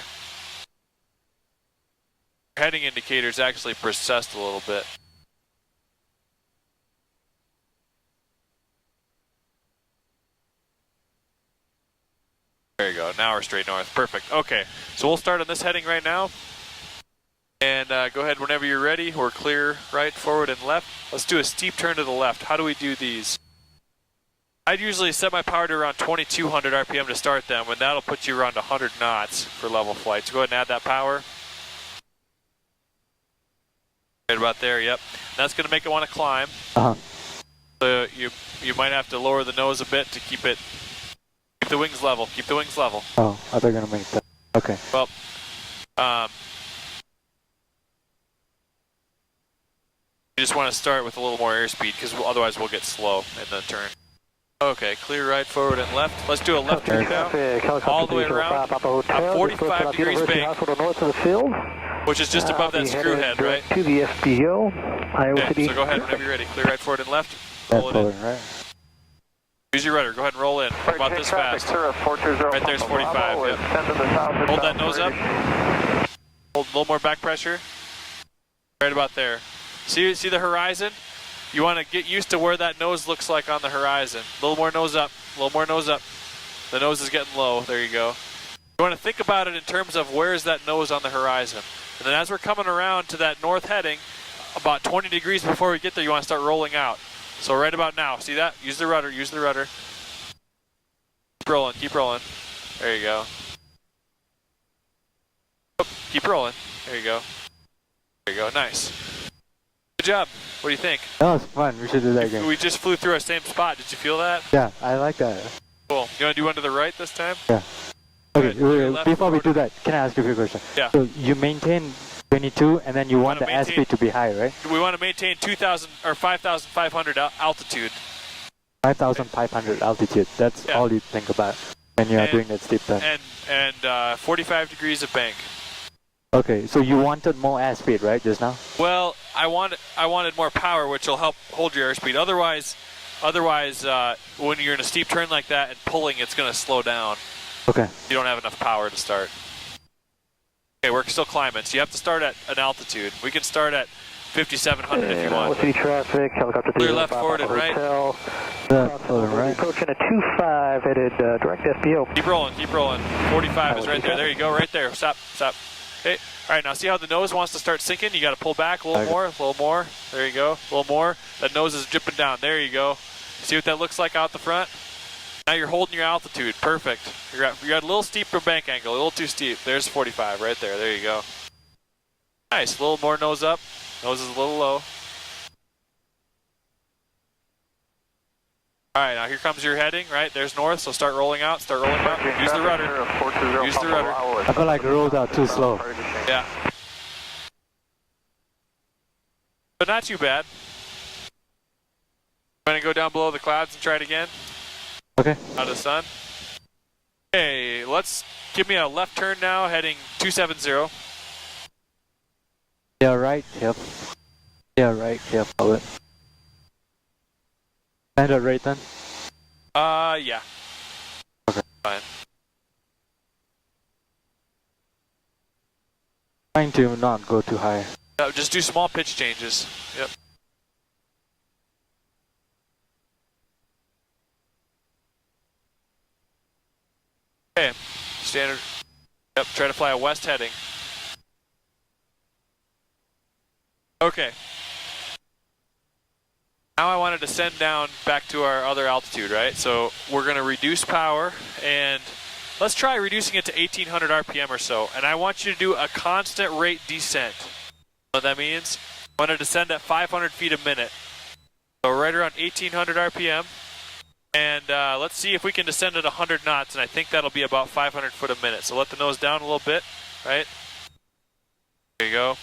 heading indicator's actually precessed a little bit. There you go. Now we're straight north. Perfect. Okay. So we'll start on this heading right now. And go ahead whenever you're ready. We're clear right, forward, and left. Let's do a steep turn to the left. How do we do these? I'd usually set my power to around 2200 RPM to start them, and that'll put you around 100 knots for level flight. So go ahead and add that power. Right about there, yep. And that's going to make it want to climb. So you might have to lower the nose a bit to keep the wings level. Keep the wings level. Oh, I thought you were gonna make that. Okay. Well, you just want to start with a little more airspeed because otherwise we'll get slow in the turn. Okay, clear right, forward, and left. Let's do a left turn now. All the way around. 45 degrees bank, which is just above that screw head, right? To the FBO, Iowa Okay, City. so go ahead whenever you're ready. Clear right, forward, and left. That's Roll it in. forward, right? Use your rudder. Go ahead and roll in. About this fast. Right there's 45. Yep. Hold that nose up. Hold a little more back pressure. Right about there. See the horizon? You want to get used to where that nose looks like on the horizon. A little more nose up. A little more nose up. The nose is getting low. There you go. You want to think about it in terms of where is that nose on the horizon. And then as we're coming around to that north heading, about 20 degrees before we get there, you want to start rolling out. So right about now, see that? Use the rudder, use the rudder. Keep rolling, keep rolling. There you go. Oh, keep rolling. There you go. There you go, nice. Good job. What do you think? That was fun. We should do that again. We just flew through our same spot. Did you feel that? Yeah, I like that. Cool. You want to do one to the right this time? Yeah. Okay, Your left before we quarter. do that, can I ask you a few questions? Yeah. So you maintain 22 and then you want the wanna maintain- airspeed to be high, right? We want to maintain 2,000 or 5,500 altitude. 5,500 altitude. That's Yeah. all you think about when you are And- doing that steep turn. And 45 degrees of bank. Okay, so you wanted more airspeed, right, just now? Well, I wanted more power, which will help hold your airspeed. Otherwise, when you're in a steep turn like that and pulling, it's going to slow down. Okay. You don't have enough power to start. Okay, we're still climbing, so you have to start at an altitude. We can start at 5,700 if you want. City traffic, helicopter Clear left, forward, and right. Hotel. Right. Approaching a 2-5, headed direct FBO. Keep rolling, keep rolling. 45 is right there. There you go, right there. Stop, stop. Okay. All right, now see how the nose wants to start sinking? You got to pull back a little more, a little more. There you go, a little more. That nose is dripping down. There you go. See what that looks like out the front? Now you're holding your altitude. Perfect. You're at a little steeper bank angle, a little too steep. There's 45 right there. There you go. Nice. A little more nose up. Nose is a little low. All right, now here comes your heading, right? There's north, so start rolling out, start rolling out. Use the rudder. Use the rudder. I feel like it rolled out too slow. Yeah. But not too bad. I'm going to go down below the clouds and try it again. Okay. Out of the sun. Okay, let's give me a left turn now, heading 270. Yeah, right, yep. Yeah, right, yep, forward. And a right then? Yeah. Okay. Fine. Trying to not go too high. Just do small pitch changes. Yep. Okay, standard. Yep, try to fly a west heading. Okay. Now I want to descend down back to our other altitude, right? So we're going to reduce power, and let's try reducing it to 1800 RPM or so. And I want you to do a constant rate descent. You know what that means? I want to descend at 500 feet a minute. So right around 1800 RPM. And let's see if we can descend at 100 knots, and I think that'll be about 500 foot a minute. So let the nose down a little bit, right? There you go.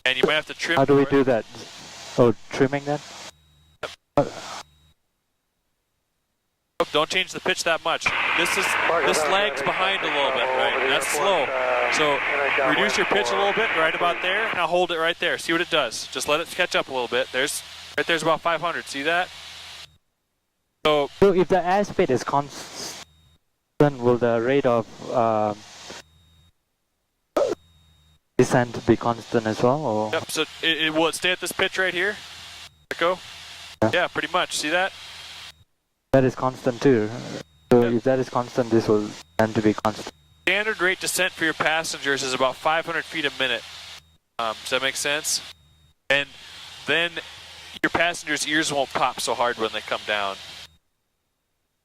And you might have to trim. How do we do that? Oh, trimming then? Don't change the pitch that much. This lags behind a little bit, right? That's slow. So reduce your pitch a little bit, right about there. Now hold it right there. See what it does. Just let it catch up a little bit. Right there's about 500. See that? So if the airspeed is constant, will the rate of descent be constant as well? Or? yep. So will it stay at this pitch right here? Echo? Yeah, pretty much. See that? That is constant too. So Yeah. if that is constant, this will tend to be constant. Standard rate descent for your passengers is about 500 feet a minute. Does that make sense? And then your passengers' ears won't pop so hard when they come down.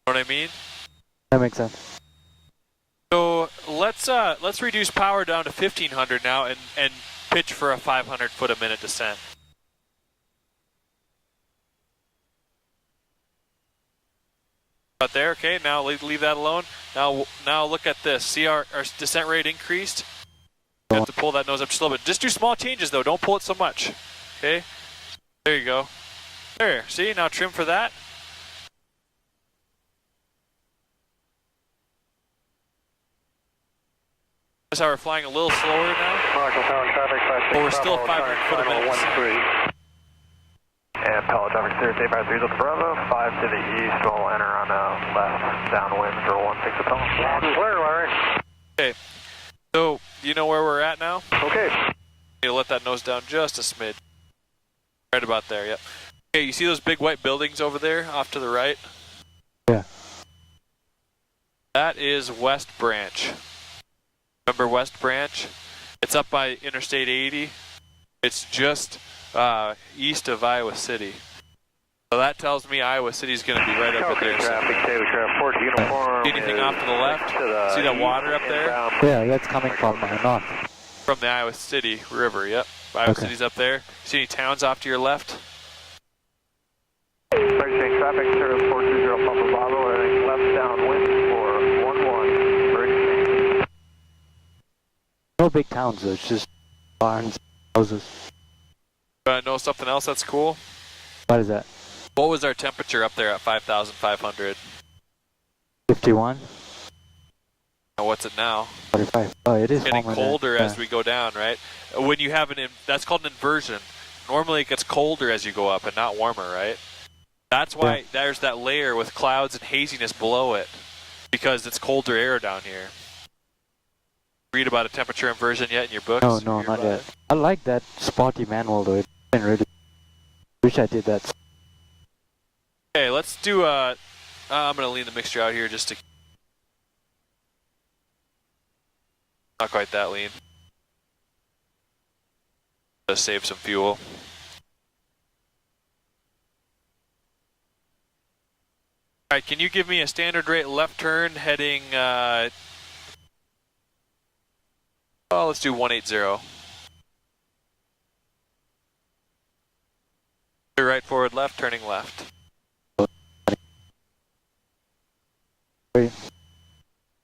You know what I mean? That makes sense. So let's reduce power down to 1500 now and pitch for a 500 foot a minute descent. Out there, okay. Now leave that alone. Now look at this. See our descent rate increased. You have to pull that nose up just a little bit. Just do small changes though. Don't pull it so much. Okay. There you go. There. See, now trim for that. Notice how we're flying a little slower now. But we're still 500 foot a minute. And Palo traffic 0853 Delta Bravo, 5 to the east, we'll enter on a left downwind for 16 Hotel. Clear, Larry. Okay. So, you know where we're at now? Okay. You let that nose down just a smidge. Right about there, yep. Okay, you see those big white buildings over there off to the right? Yeah. That is West Branch. Remember West Branch? It's up by Interstate 80. It's just east of Iowa City. So that tells me Iowa City's going to be right up there. Traffic, Taylor Traffic, Ford uniform. See anything off to the left? See that water up there? Yeah, that's coming from north. From the Iowa City River, yep. Iowa City's up there. See any towns off to your left? Traffic, 420 Papa Bravo, heading left downwind for 11, bridge change. No big towns though, it's just barns, houses. Know something else that's cool? What is that? What was our temperature up there at 5,500? 51? What's it now? 45. Oh, it is Getting warmer colder than, as we go down, right? When you have that's called an inversion. Normally it gets colder as you go up and not warmer, right? That's why there's that layer with clouds and haziness below it, because it's colder air down here. Read about a temperature inversion yet in your books? No, not yet. I like that spotty manual though. It's been really. Wish I did that. Okay, let's do I'm gonna lean the mixture out here just to. Not quite that lean. Just save some fuel. Alright, can you give me a standard rate left turn heading, well, let's do 180. Right forward left, turning left.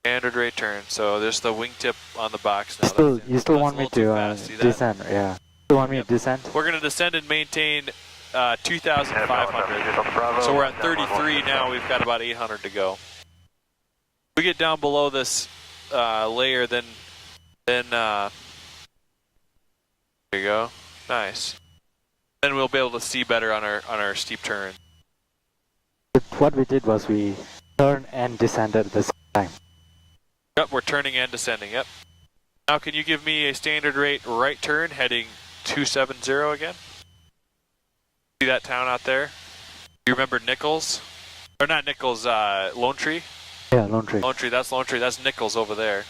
Standard rate turn, so there's the wingtip on the box now. You still want me to descend, yeah. Still want me to descend? We're going to descend and maintain 2,500. So we're at 33 now, we've got about 800 to go. If we get down below this layer, then there you go, nice. Then we'll be able to see better on our steep turn. What we did was we turned and descended at the same time. Yep, we're turning and descending, yep. Now can you give me a standard rate right turn heading 270 again? See that town out there? You remember Nichols? Or not Nichols, Lone Tree? Yeah, Lone Tree. Lone Tree, that's Lone Tree, that's Nichols over there.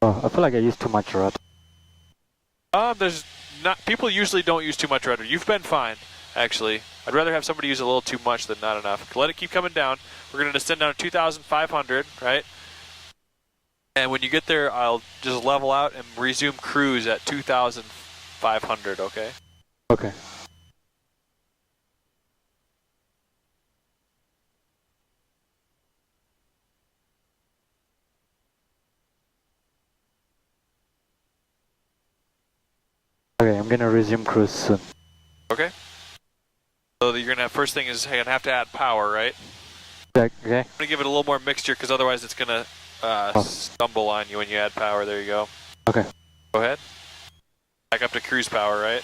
Oh, I feel like I used too much rudder. There's not, people usually don't use too much rudder. You've been fine, actually. I'd rather have somebody use a little too much than not enough. Let it keep coming down. We're going to descend down to 2,500, right? And when you get there, I'll just level out and resume cruise at 2,500, okay? Okay. Okay, I'm gonna resume cruise soon. Okay. So you're gonna have, first thing is you're gonna have to add power, right? Okay. I'm gonna give it a little more mixture because otherwise it's gonna stumble on you when you add power. There you go. Okay. Go ahead. Back up to cruise power, right?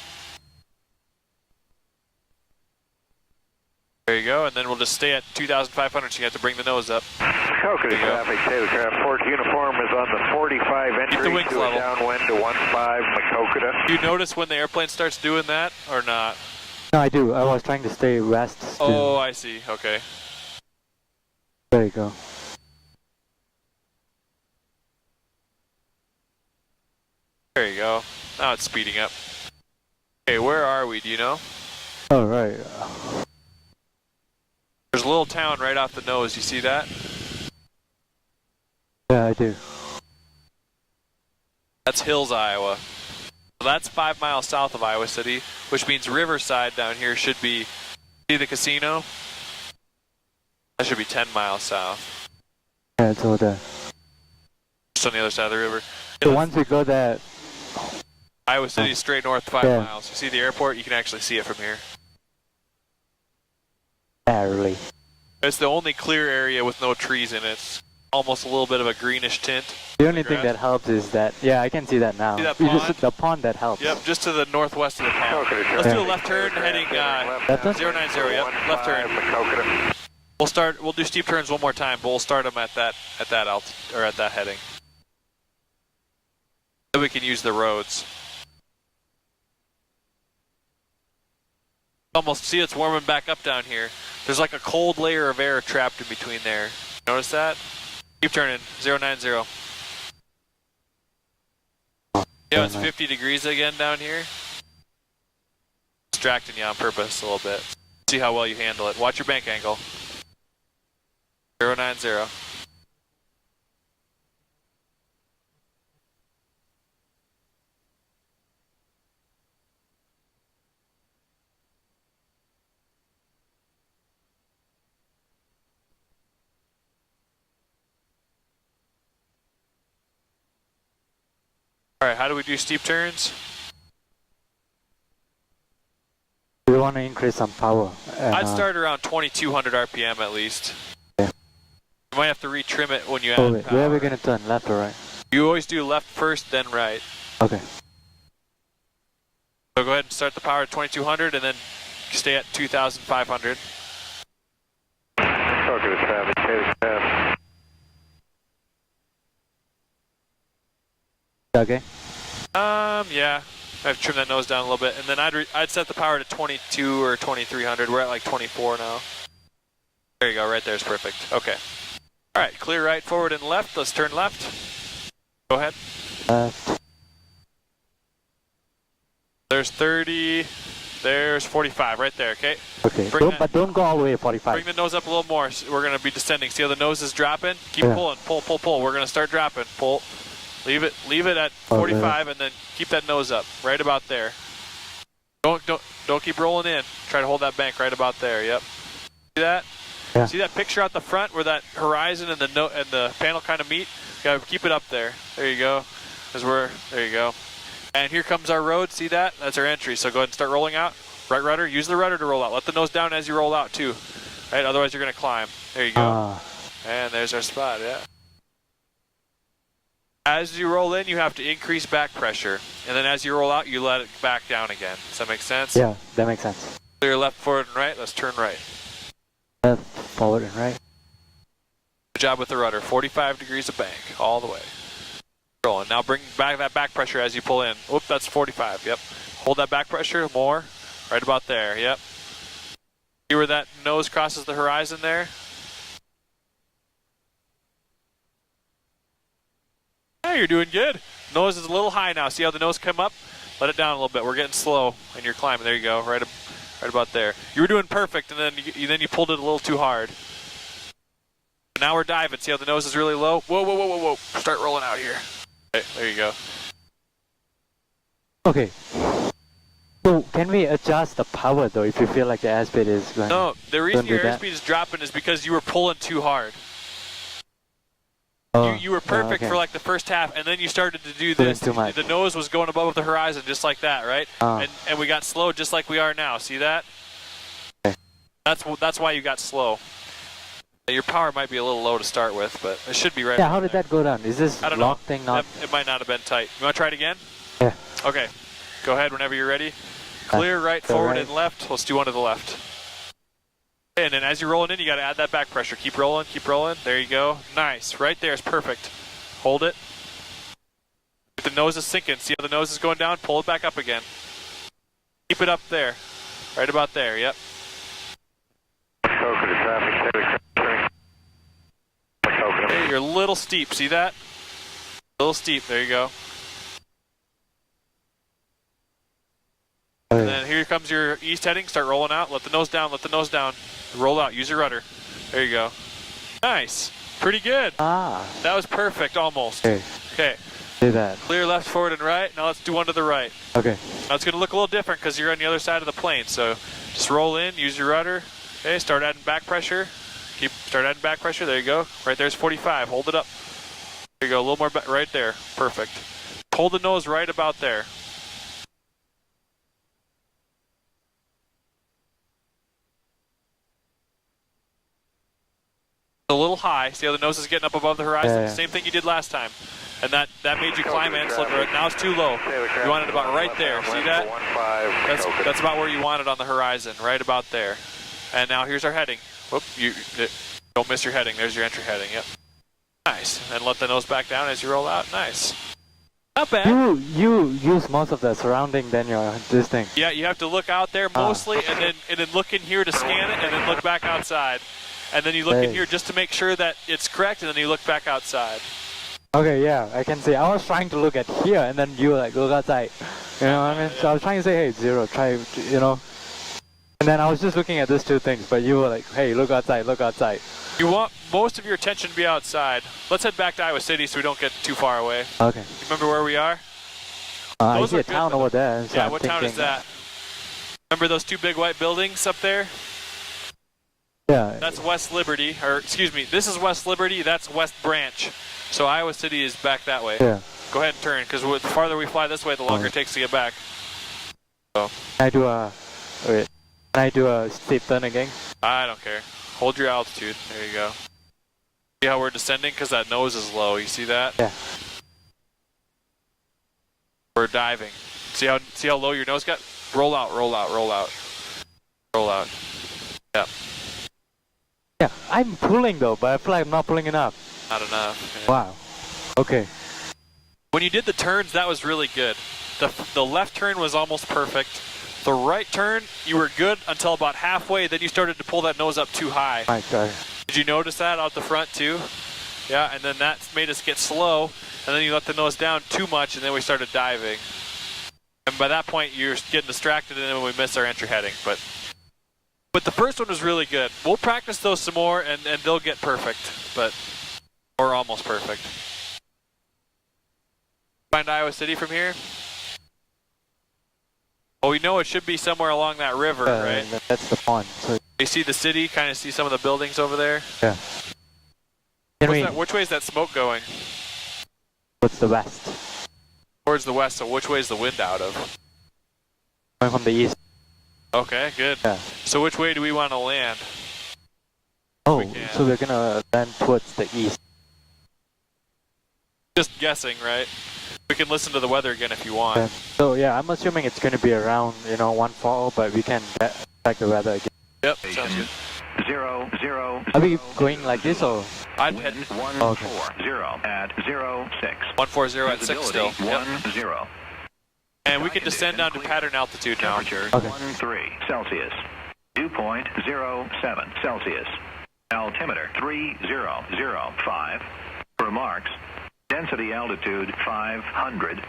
There you go, and then we'll just stay at 2,500, so you have to bring the nose up. Okay, traffic, Craft 4 uniform is on the 45 entry the wings to level. a downwind to 15 Makokata. Do you notice when the airplane starts doing that, or not? No, I do. I was trying to stay west still. Oh, I see, okay. There you go. There you go. Now it's speeding up. Okay, where are we, do you know? All right. There's a little town right off the nose, you see that? Yeah, I do. That's Hills, Iowa. So that's 5 miles south of Iowa City, which means Riverside down here should be, see the casino? That should be 10 miles south. Yeah, it's over there. Just on the other side of the river. So once we go there... Iowa City is straight north 5 Yeah. miles. You see the airport? You can actually see it from here. Barely. It's the only clear area with no trees in it. It's almost a little bit of a greenish tint. The only thing grass. that helps is that... Yeah, I can see that now. See that You just pond? the pond that helps. Yep, just to the northwest of the pond. Okay, Let's do a traffic, left turn heading Left turn? 090, yep, left turn. Makokata. We'll do steep turns one more time, but we'll start them at that altitude, or at that heading. Then we can use the roads. Almost see it's warming back up down here. There's like a cold layer of air trapped in between there. Notice that? Keep turning, 090. You know, it's 50 degrees again down here. Distracting you on purpose a little bit. See how well you handle it. Watch your bank angle. 090. Alright, how do we do steep turns? We want to increase some power. And, I'd start around 2200 RPM at least. Yeah. You might have to retrim it when you add wait, where are we power. going to turn, left or right? You always do left first, then right. Okay. So go ahead and start the power at 2200 and then stay at 2500. Talking to traffic, K-Cab. Okay. Yeah. I've trimmed that nose down a little bit, and then I'd set the power to 22 or 2300. We're at like 24 now. There you go, right there's perfect. Okay. All right, clear right, forward, and left. Let's turn left. Go ahead. Left. There's 30. There's 45 right there. Okay. Okay. Bring that- But don't go all the way 45. Bring the nose up a little more. We're gonna be descending. See how the nose is dropping? Keep Yeah. pulling. Pull, pull, pull. We're gonna start dropping. Pull. Leave it at Oh, 45, and then keep that nose up, right about there. Don't keep rolling in. Try to hold that bank right about there. Yep. See that? Yeah. See that picture out the front where that horizon and the panel kind of meet? Gotta keep it up there. There you go. There you go. And here comes our road. See that? That's our entry. So go ahead and start rolling out. Right rudder. Use the rudder to roll out. Let the nose down as you roll out too. Right. Otherwise you're gonna climb. There you go. And there's our spot. Yeah. As you roll in, you have to increase back pressure. And then as you roll out, you let it back down again. Does that make sense? Yeah, that makes sense. Clear left, forward, and right. Let's turn right. Left, forward, and right. Good job with the rudder. 45 degrees of bank, all the way. Rolling. Now bring back that back pressure as you pull in. Whoop, that's 45. Yep. Hold that back pressure more. Right about there. Yep. See where that nose crosses the horizon there? Yeah, you're doing good. Nose is a little high now. See how the nose come up? Let it down a little bit. We're getting slow, and you're climbing. There you go. Right about there. You were doing perfect, and then you pulled it a little too hard. But now we're diving. See how the nose is really low? Whoa, whoa, whoa, whoa, whoa. Start rolling out here. Okay, there you go. Okay. So can we adjust the power though if you feel like the airspeed is going? No, the reason Don't do your that. airspeed is dropping is because you were pulling too hard. Oh, You were perfect okay. for like the first half, and then you started to do Pulling this. too much. The nose was going above the horizon just like that, right? Ah. And we got slow just like we are now. See that? Okay. That's why you got slow. Your power might be a little low to start with, but it should be right. Yeah, around how did there. that go down? Is this I don't know. lock thing not? It might not have been tight. You want to try it again? Yeah. Okay. Go ahead whenever you're ready. Clear right, go forward, right. and left. Let's do one to the left. And then as you're rolling in, you got to add that back pressure. Keep rolling, keep rolling. There you go. Nice. Right there is perfect. Hold it. If the nose is sinking, see how the nose is going down? Pull it back up again. Keep it up there. Right about there. Yep. Talking to traffic, Hey, you're a little steep. See that? A little steep. There you go. And then here comes your east heading. Start rolling out. Let the nose down. Let the nose down. Roll out. Use your rudder. There you go. Nice. Pretty good. Ah. That was perfect, almost. Okay. Okay. Do that. Clear left, forward, and right. Now let's do one to the right. Okay. Now it's going to look a little different because you're on the other side of the plane. So just roll in. Use your rudder. Okay. Start adding back pressure. Start adding back pressure. There you go. Right there's 45. Hold it up. There you go. A little more back. Right there. Perfect. Hold the nose right about there. A little high. See how the nose is getting up above the horizon? Yeah. Same thing you did last time. And that made you climb and slip. Now it's too low. You want it about right there. See that? That's about where you want it on the horizon. Right about there. And now here's our heading. Whoop, don't miss your heading. There's your entry heading. Yep. Nice. And let the nose back down as you roll out. Nice. Not bad. You use most of the surrounding than your this thing. Yeah, you have to look out there mostly, and then look in here to scan it, and then look back outside. And then you look in here just to make sure that it's correct, and then you look back outside. Okay, yeah, I can see. I was trying to look at here, and then you were like, look outside. You know what I mean? So I was trying to say, hey, zero, try, you know. And then I was just looking at these two things, but you were like, hey, look outside, look outside. You want most of your attention to be outside. Let's head back to Iowa City so we don't get too far away. Okay. You remember where we are? I Those see are a good, town but- over there. So Yeah, I'm what town is thinking, that? Remember those two big white buildings up there? Yeah. That's West Liberty, or excuse me, this is West Liberty, that's West Branch. So Iowa City is back that way. Yeah. Go ahead and turn, because the farther we fly this way, the longer it takes to get back. So. Can I do a... Wait. Can I do a steep turn again? I don't care. Hold your altitude. There you go. See how we're descending? Because that nose is low. You see that? Yeah. We're diving. See how low your nose got? Roll out, roll out, roll out. Roll out. Yeah. Yeah, I'm pulling though, but I feel like I'm not pulling enough. Not enough. Yeah. Wow. Okay. When you did the turns, that was really good. The left turn was almost perfect. The right turn, you were good until about halfway, then you started to pull that nose up too high. My God. Did you notice that out the front too? Yeah, and then that made us get slow, and then you let the nose down too much, and then we started diving. And by that point, you're getting distracted, and then we miss our entry heading. But the first one was really good. We'll practice those some more, and they'll get perfect, or almost perfect. Find Iowa City from here? Well, we know it should be somewhere along that river, right? That's the pond. So You see the city, kind of see some of the buildings over there? yeah. Which way is that smoke going? What's the west? Towards the west, so which way is the wind out of? Going from the east. Okay, good. Yeah. So which way do we want to land? Oh, can. so we're gonna land towards the east. Just guessing, right? We can listen to the weather again if you want. Yeah. So yeah, I'm assuming it's gonna be around 140, but we can check the weather again. Yep, sounds good. 0, 0, Are we going like this or? I'd head 140 at 06. 140 at 6 still. Yep. 10. And we can descend down to pattern altitude now. Temperature Okay. 13 Celsius. Dew point 07 Celsius. Altimeter 3005. Remarks. Density altitude 500.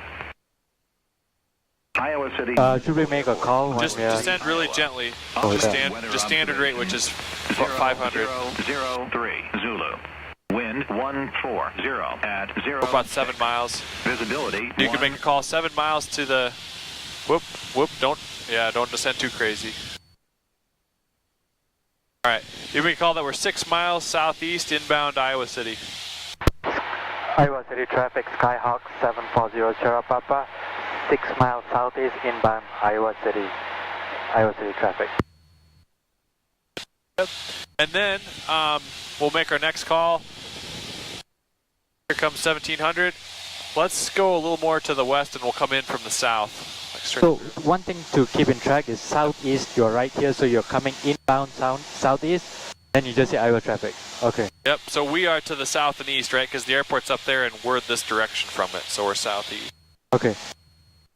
Iowa City. Should we make a call when Just we are? descend really gently. Oh, Just yeah. standard rate, which is 500. 003 Zulu. Wind 140 at 0. We're about 7 miles. Visibility. You can make a call 7 miles to the. Whoop! Don't descend too crazy. All right, you make a call that we're 6 miles southeast inbound Iowa City. Iowa City traffic, Skyhawk 740 Sierra Papa, 6 miles southeast inbound Iowa City traffic. Yep. And then we'll make our next call. Here comes 1700. Let's go a little more to the west and we'll come in from the south. So one thing to keep in track is southeast, you're right here, so you're coming inbound southeast, then you just see Iowa traffic. Okay. Yep, so we are to the south and east, right? Because the airport's up there and we're this direction from it, so we're southeast. Okay.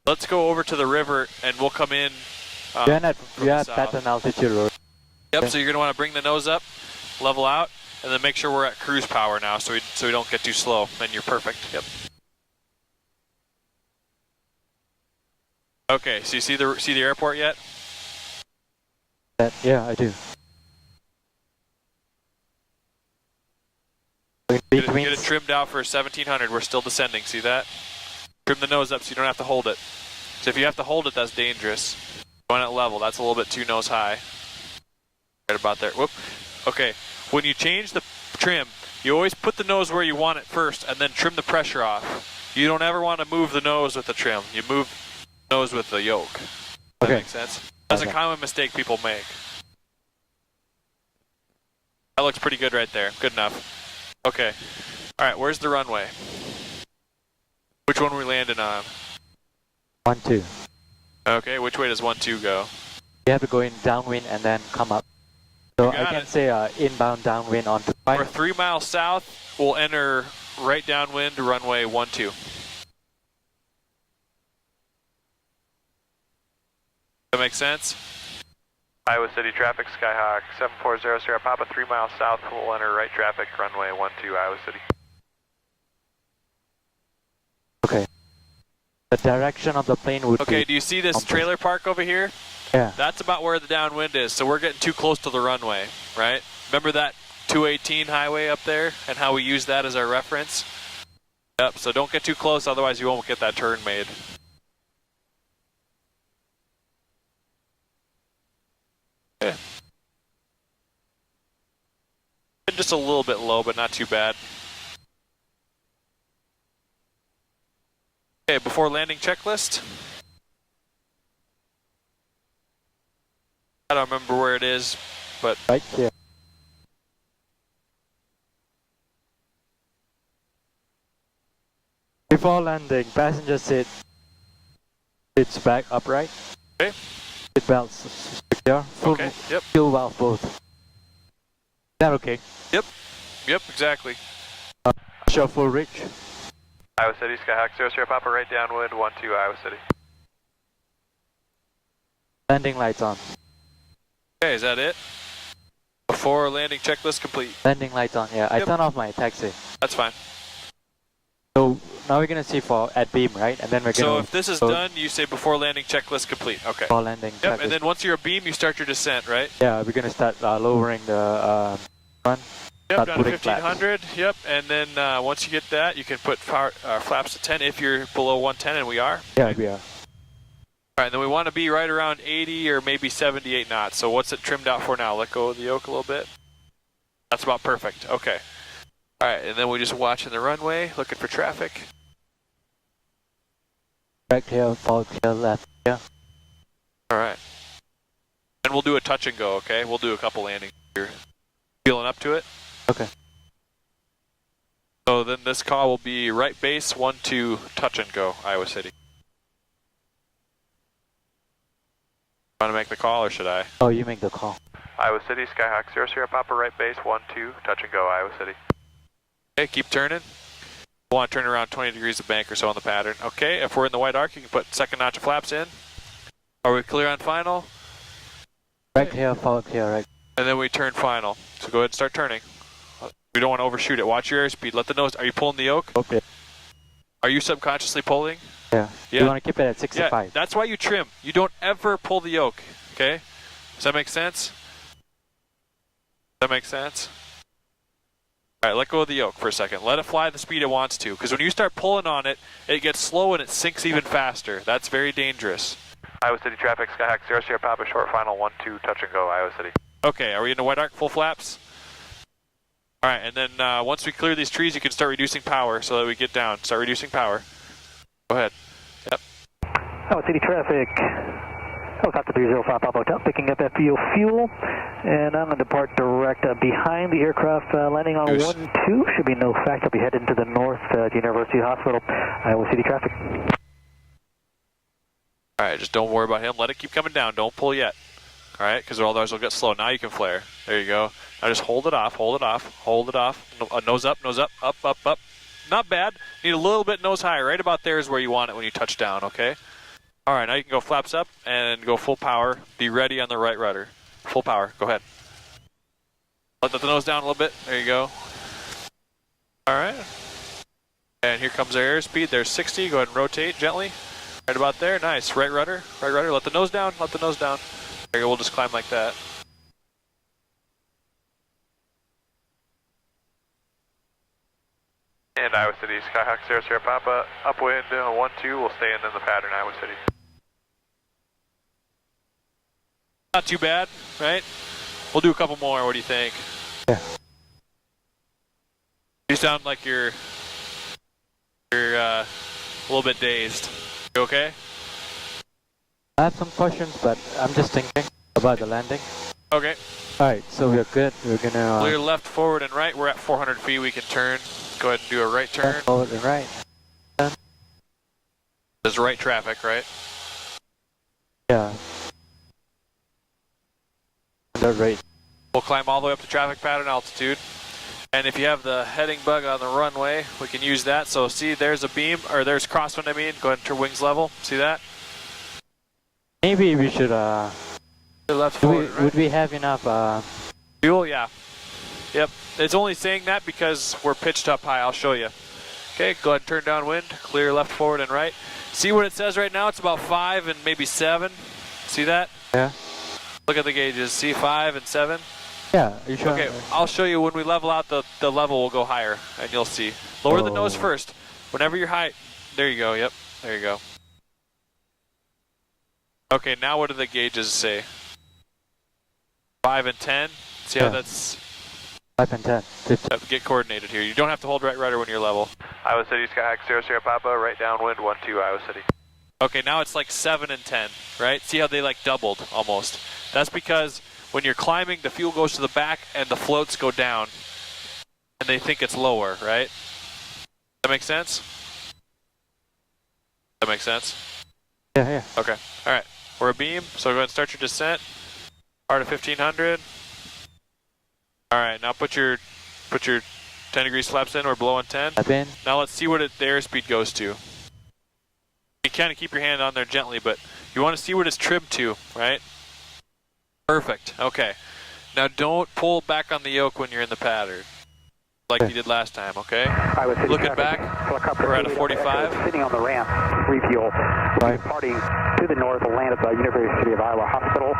Let's go over to the river and we'll come in. We are at south. pattern altitude road. Yep, Okay. so you're going to want to bring the nose up, level out, and then make sure we're at cruise power now so we don't get too slow. Then you're perfect. Yep. Okay, so you see the airport yet? Yeah, I do. Get it trimmed out for 1700. We're still descending. See that? Trim the nose up so you don't have to hold it. So if you have to hold it, that's dangerous. Going at level, that's a little bit too nose high. Right about there. Whoop. Okay. When you change the trim, you always put the nose where you want it first, and then trim the pressure off. You don't ever want to move the nose with the trim. You move the nose with the yoke. Does that make sense? That's a common mistake people make. That looks pretty good right there. Good enough. Okay. All right, where's the runway? Which one are we landing on? 1-2. Okay, which way does 1-2 go? You have to go in downwind and then come up. So I can say inbound downwind onto We're 3 miles south. We'll enter right downwind to runway 12. That make sense? Iowa City traffic, Skyhawk 740 Sierra Papa, 3 miles south. We'll enter right traffic, runway 12, Iowa City. Okay. The direction of the plane would be... Okay, do you see this trailer park over here? Yeah. That's about where the downwind is, so we're getting too close to the runway, right? Remember that 218 highway up there and how we use that as our reference? Yep, so don't get too close, otherwise you won't get that turn made. Yeah. Just a little bit low, but not too bad. Okay, before landing checklist. I don't remember where it is, but Right here. Before landing, passenger seats back upright. Okay. Seat belts secure. Full okay, yep, fuel valve both. Is that okay? yep, exactly. Show full reach. Iowa City, Skyhawk 00 Papa, right downwind, 12 Iowa City. Landing lights on. Okay, is that it? Before landing checklist complete. Landing lights on. Yeah, I Yep. turn off my taxi. That's fine. So now we're gonna see for at beam, right? And then we're So gonna if this is go done, you say before landing checklist complete. Okay. for landing. Yep, checklist. and then once you're a beam, you start your descent, right? Yeah, we're gonna start lowering the run. Yep, Start down to putting flaps. 1500. Yep, and then once you get that, you can put flaps to 10 if you're below 110, and we are. Yeah, we are. All right, and then we want to be right around 80 or maybe 78 knots. So what's it trimmed out for now? Let go of the yoke a little bit. That's about perfect. Okay. All right, and then we're just watching the runway, looking for traffic. Right here, forward clear, left here. All right. And we'll do a touch and go, okay? We'll do a couple landings here. Feeling up to it? Okay. So then this call will be right base, 12, touch and go, Iowa City. Want to make the call or should I? Oh, you make the call. Iowa City, Skyhawk 00 Papa, right base, 12, touch and go, Iowa City. Okay, keep turning. We want to turn around 20 degrees of bank or so on the pattern. Okay, if we're in the white arc, you can put second notch of flaps in. Are we clear on final? Right here, forward clear, right. And then we turn final. So go ahead and start turning. We don't want to overshoot it. Watch your airspeed. Let the nose. Are you pulling the yoke? Okay. Are you subconsciously pulling? Yeah. Yeah. You want to keep it at Yeah, 65. that's why you trim. You don't ever pull the yoke. Okay? Does that make sense? Does that make sense? All right, let go of the yoke for a second. Let it fly the speed it wants to. Because when you start pulling on it, it gets slow and it sinks even faster. That's very dangerous. Iowa City traffic, Skyhawk 00 Papa, short final, 12, touch and go, Iowa City. Okay, are we in the white arc, full flaps? All right, and then once we clear these trees, you can start reducing power so that we get down. Start reducing power. Go ahead. Yep. Iowa City traffic. Helicopter 305 Papa Hotel, picking up FBO fuel, and I'm going to depart direct behind the aircraft, landing on Goose. 12. Should be no fact. I'll be headed to the north to University Hospital. Iowa City traffic. All right, just don't worry about him. Let it keep coming down. Don't pull yet. All right, because otherwise it'll get slow. Now you can flare. There you go. Now just hold it off, hold it off, hold it off. Nose up, up, up, up. Not bad. Need a little bit nose higher. Right about there is where you want it when you touch down, okay? All right, now you can go flaps up and go full power. Be ready on the right rudder. Full power. Go ahead. Let the nose down a little bit. There you go. All right. And here comes our airspeed. There's 60. Go ahead and rotate gently. Right about there. Nice. Right rudder. Right rudder. Let the nose down. Let the nose down. There you go. We'll just climb like that. And Iowa City, Skyhawk 00 Papa, upwind, 12, we'll stay in the pattern, Iowa City. Not too bad, right? We'll do a couple more. What do you think? Yeah. You sound like you're a little bit dazed. You okay? I have some questions, but I'm just thinking about the landing. Okay. Alright, so we're good. We're gonna Clear left, forward, and right. We're at 400 feet. We can turn. Go ahead and do a right turn. left, forward, and right. There's right traffic, right? Yeah. That right. We'll climb all the way up to traffic pattern altitude. And if you have the heading bug on the runway, we can use that. So see, there's a beam, or there's crosswind, I mean. Go ahead and turn wings level. See that? Maybe we should Left, forward, right? would we have enough Fuel, yeah. Yep. It's only saying that because we're pitched up high. I'll show you. Okay, go ahead and turn downwind. Clear left, forward, and right. See what it says right now? It's about 5 and maybe 7. See that? Yeah. Look at the gauges. See 5 and 7? Yeah, you sure? Okay, I'll show you when we level out the level will go higher and you'll see. Lower the nose first. Whenever you're high. There you go. Yep. There you go. Okay, now what do the gauges say? 5 and 10. See how Yeah. that's 5 and 10. 15. Get coordinated here. You don't have to hold right rudder when you're level. Iowa City, Skyhawk 00 Papa, right downwind, 12 Iowa City. Okay, now it's like 7 and 10, right? See how they like doubled almost. That's because when you're climbing, the fuel goes to the back and the floats go down. And they think it's lower, right? That make sense? That makes sense? Yeah. Okay, alright. We're a beam, so go ahead and start your descent. Hard at 1500. Alright, now put your 10 degree flaps in. We're below on 10. Tap in. Now let's see what the airspeed goes to. You kind of keep your hand on there gently, but you want to see what it's trimmed to, right? Perfect. Okay. Now don't pull back on the yoke when you're in the pattern, like you did last time, okay? Looking back, we're at a 45. Sitting on the ramp, refuel. Departing to the north, will land at the University of Iowa Hospital.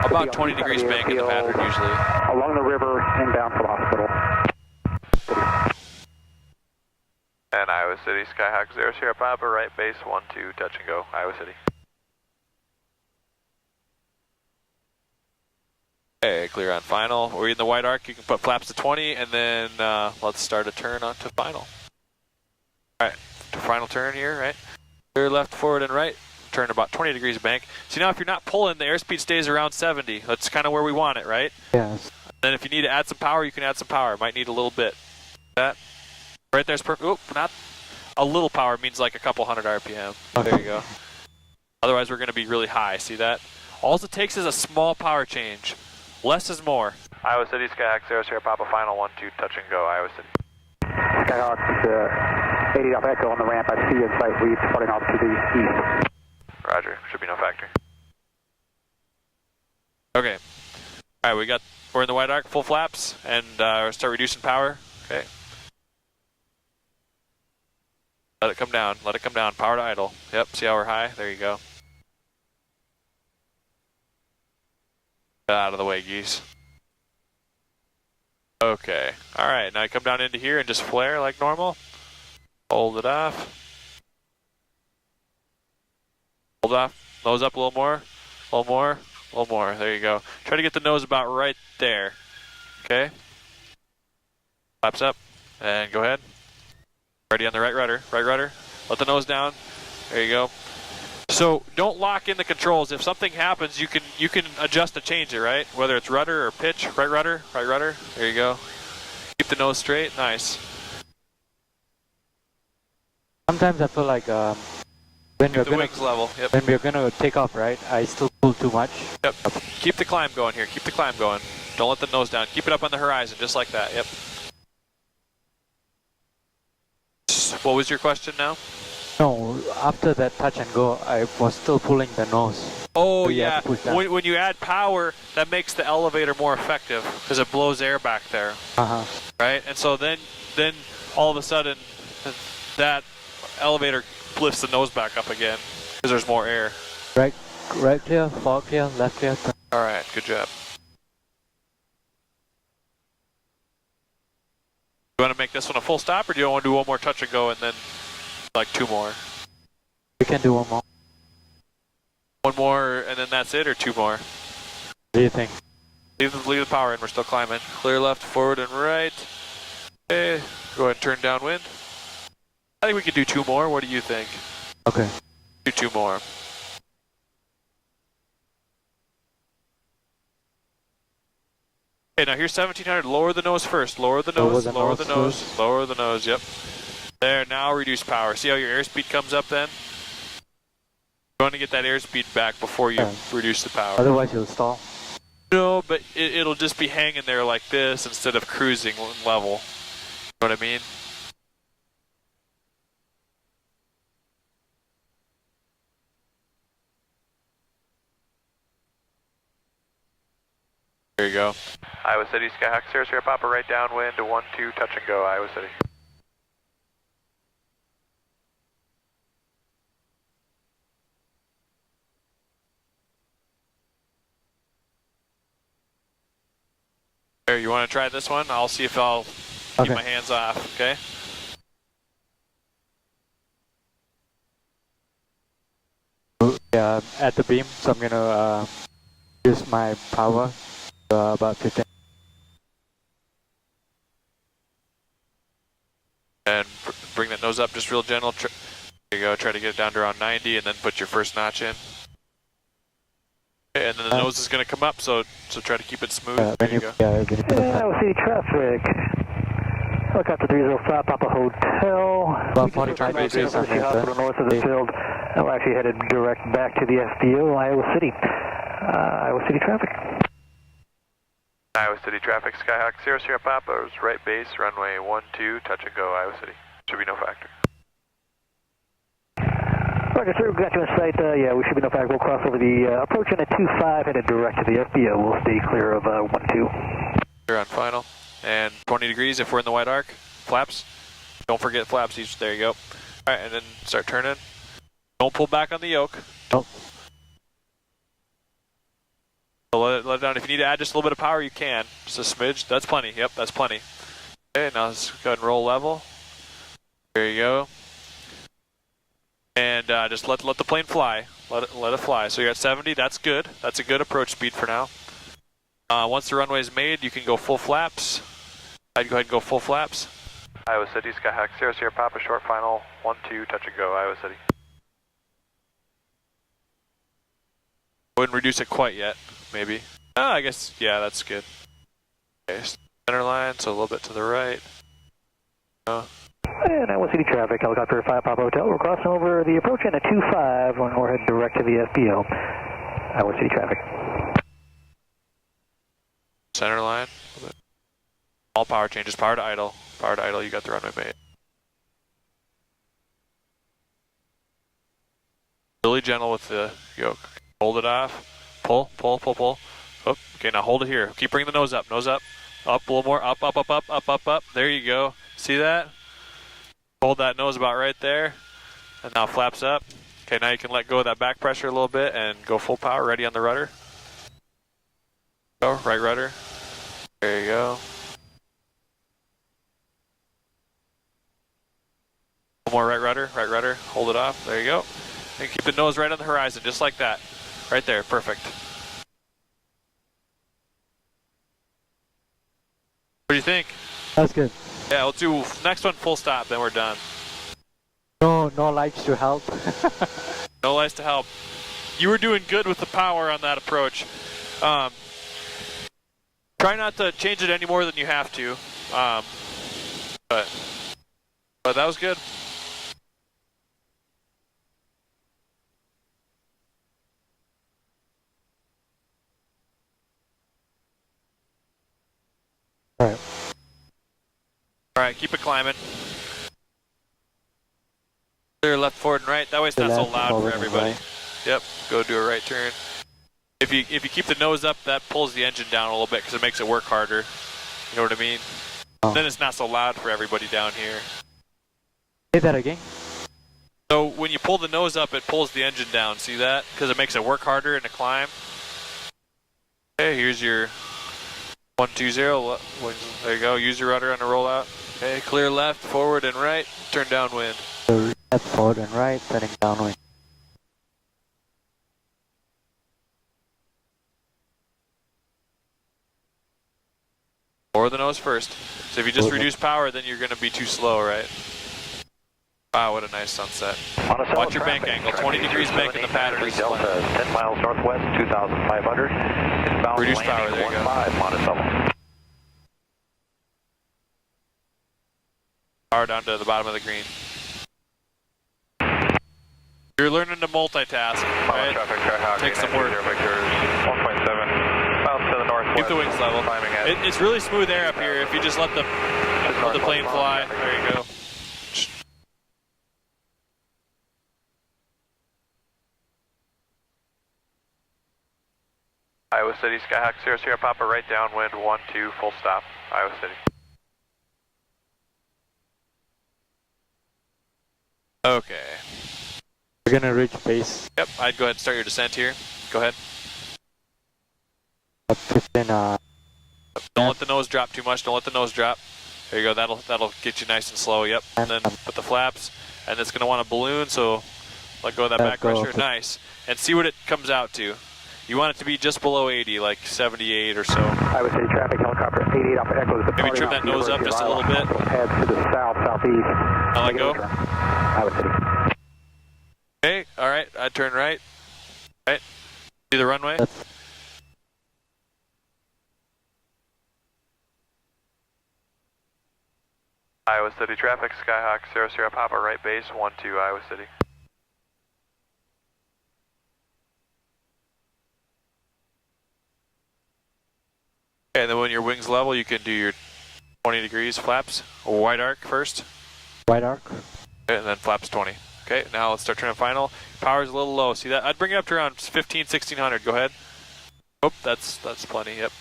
About 20 degrees bank in the pattern usually. Along the river, inbound for the hospital. And Iowa City, Skyhawk 00 Papa, right base, 12, touch and go, Iowa City. Okay, clear on final. We're in the white arc. You can put flaps to 20, and then let's start a turn onto final. All right, to final turn here, right? Clear left, forward, and right. Turn about 20 degrees bank. See now, if you're not pulling, the airspeed stays around 70. That's kind of where we want it, right? Yes. Then if you need to add some power, you can add some power. Might need a little bit. That right there's perfect. Oop, not a little power means like a couple hundred RPM. Okay. There you go. Otherwise, we're going to be really high. See that? All it takes is a small power change. Less is more. Iowa City, Skyhawk 00 Papa, final, 12, touch and go, Iowa City. Skyhawk 80 off Echo on the ramp. I see you in sight. Lead departing off to the east. Roger, should be no factor. Okay. All right, we're in the white arc, full flaps, and start reducing power. Okay. Let it come down. Let it come down. Power to idle. Yep. See how we're high? There you go. Get out of the way, geese. Okay. All right. Now you come down into here and just flare like normal. Hold it off. Hold off. Nose up a little more. A little more. A little more. There you go. Try to get the nose about right there. Okay. Flaps up. And go ahead. Ready on the right rudder. Right rudder. Let the nose down. There you go. So don't lock in the controls. If something happens, you can adjust to change it, right? Whether it's rudder or pitch. Right rudder. Right rudder. There you go. Keep the nose straight. Nice. Sometimes I feel like when Keep the wings level. Yep. when we're gonna take off, right? I still pull too much. Yep. Keep the climb going here. Keep the climb going. Don't let the nose down. Keep it up on the horizon, just like that. Yep. What was your question now? No, after that touch and go, I was still pulling the nose. Oh So you yeah. have to push down. When you add power, that makes the elevator more effective because it blows air back there, right? And so then all of a sudden, that elevator lifts the nose back up again because there's more air. Right clear, forward clear, left clear. All right, good job. You want to make this one a full stop, or do you want to do one more touch and go and then like two more? We can do one more. One more and then that's it, or two more? What do you think? Leave the power in, we're still climbing. Clear left, forward, and right. Okay, go ahead and turn downwind. I think we can do two more. What do you think? Okay. Do two more. Okay, now here's 1700. Lower the nose first. Lower the nose. Lower the nose. Lower the nose. Yep. There. Now reduce power. See how your airspeed comes up then? You want to get that airspeed back before you reduce the power. Otherwise you'll stall. No, but it'll just be hanging there like this instead of cruising level. You know what I mean? There you go. Iowa City, Skyhawk 00 Papa, right downwind to 12, touch and go, Iowa City. There, you want to try this one? I'll see if I'll keep my hands off, okay? Yeah, at the beam, so I'm gonna use my power about 15. And bring that nose up just real gentle. There you go, try to get it down to around 90 and then put your first notch in. Okay, and then the nose is going to come up, so try to keep it smooth. There you go. Iowa City traffic. Helicopter 305, Papa Hotel. About 45 University degrees on the Hospital north of the field. We're actually headed direct back to the FBO, Iowa City. Iowa City traffic. Iowa City traffic, Skyhawk 00 Papa, right base, runway 12, touch and go, Iowa City. Should be no factor. Roger, sir, we got you in sight. Yeah, we should be no factor. We'll cross over the approach in a 25, headed direct to the FBO. We'll stay clear of 12. You're on final. And 20 degrees if we're in the wide arc. Flaps. Don't forget flaps. There you go. Alright, and then start turning. Don't pull back on the yoke. Nope. So let it down. If you need to add just a little bit of power, you can. Just a smidge. That's plenty. Yep, that's plenty. Okay, now let's go ahead and roll level. There you go. And just let the plane fly. Let it fly. So you're at 70. That's good. That's a good approach speed for now. Once the runway is made, you can go full flaps. I'd go ahead and go full flaps. Iowa City, Skyhawk 00 Papa, short final, 12, touch and go, Iowa City. Wouldn't reduce it quite yet, maybe. Oh, I guess, yeah, that's good. Okay, center line, so a little bit to the right. And Iowa City traffic, helicopter 5 Papa Hotel. We're crossing over the approach in a 25 when we're headed direct to the FBO. Iowa City traffic. Center line. All power changes, power to idle. Power to idle, you got the runway made. Really gentle with the yoke. Hold it off. Pull, pull, pull, pull. Oh, okay, now hold it here. Keep bringing the nose up. Nose up. Up a little more. Up, up, up, up, up, up, up. There you go. See that? Hold that nose about right there. And now flaps up. Okay, now you can let go of that back pressure a little bit and go full power. Ready on the rudder. Go, right rudder. There you go. One more right rudder, hold it off, there you go. And keep the nose right on the horizon, just like that. Right there, perfect. What do you think? That's good. Yeah, we'll do next one full stop, then we're done. No lights to help. No lights to help. You were doing good with the power on that approach. Try not to change it any more than you have to. But that was good. Alright, keep it climbing. Clear left, forward, and right. That way it's not so loud for everybody. Yep, go do a right turn. If you keep the nose up, that pulls the engine down a little bit because it makes it work harder. You know what I mean? Oh. Then it's not so loud for everybody down here. Say that again. So when you pull the nose up, it pulls the engine down. See that? Because it makes it work harder in the climb. Okay, here's your 120. There you go. Use your rudder on the rollout. Okay, clear left, forward, and right. Turn downwind. So left, forward, and right, setting downwind. Or the nose first. So if you just reduce power, then you're going to be too slow, right? Wow, what a nice sunset. Watch your bank angle. 20 degrees bank in the pattern. Delta, 10 miles northwest, 2,500. Inbound Reduce power, there you go. 15, Monticello. Power down to the bottom of the green. You're learning to multitask, right? Take some work. 1.7 miles to the northwest. Keep the wings level. It's really smooth air up here if you just let the plane fly. There you go. Iowa City, Skyhawk 00 Papa, right downwind, 12, full stop, Iowa City. Okay. We're gonna reach base Yep, I'd go ahead and start your descent here. Go ahead. at 15. Don't let the nose drop too much. Don't let the nose drop. There you go. That'll get you nice and slow. Yep. And then put the flaps, and it's gonna want to balloon. So let go of that back pressure. Nice. And see what it comes out to. You want it to be just below 80, like 78 or so. Iowa City traffic, helicopter 88 Alpha Echo. Maybe trim that nose up just a little bit. Head to the south-southeast. I'll let go. Iowa City. Okay, alright, I turn right. Right. See the runway? Iowa City traffic, Skyhawk 00 Papa, right base, 12 Iowa City. Okay, and then when your wings level, you can do your 20 degrees flaps. Wide arc first. Wide arc. Okay, and then flaps 20. Okay, now let's start turning final. Power's a little low. See that? I'd bring it up to around 15, 1600. Go ahead. Oh, that's plenty. Yep.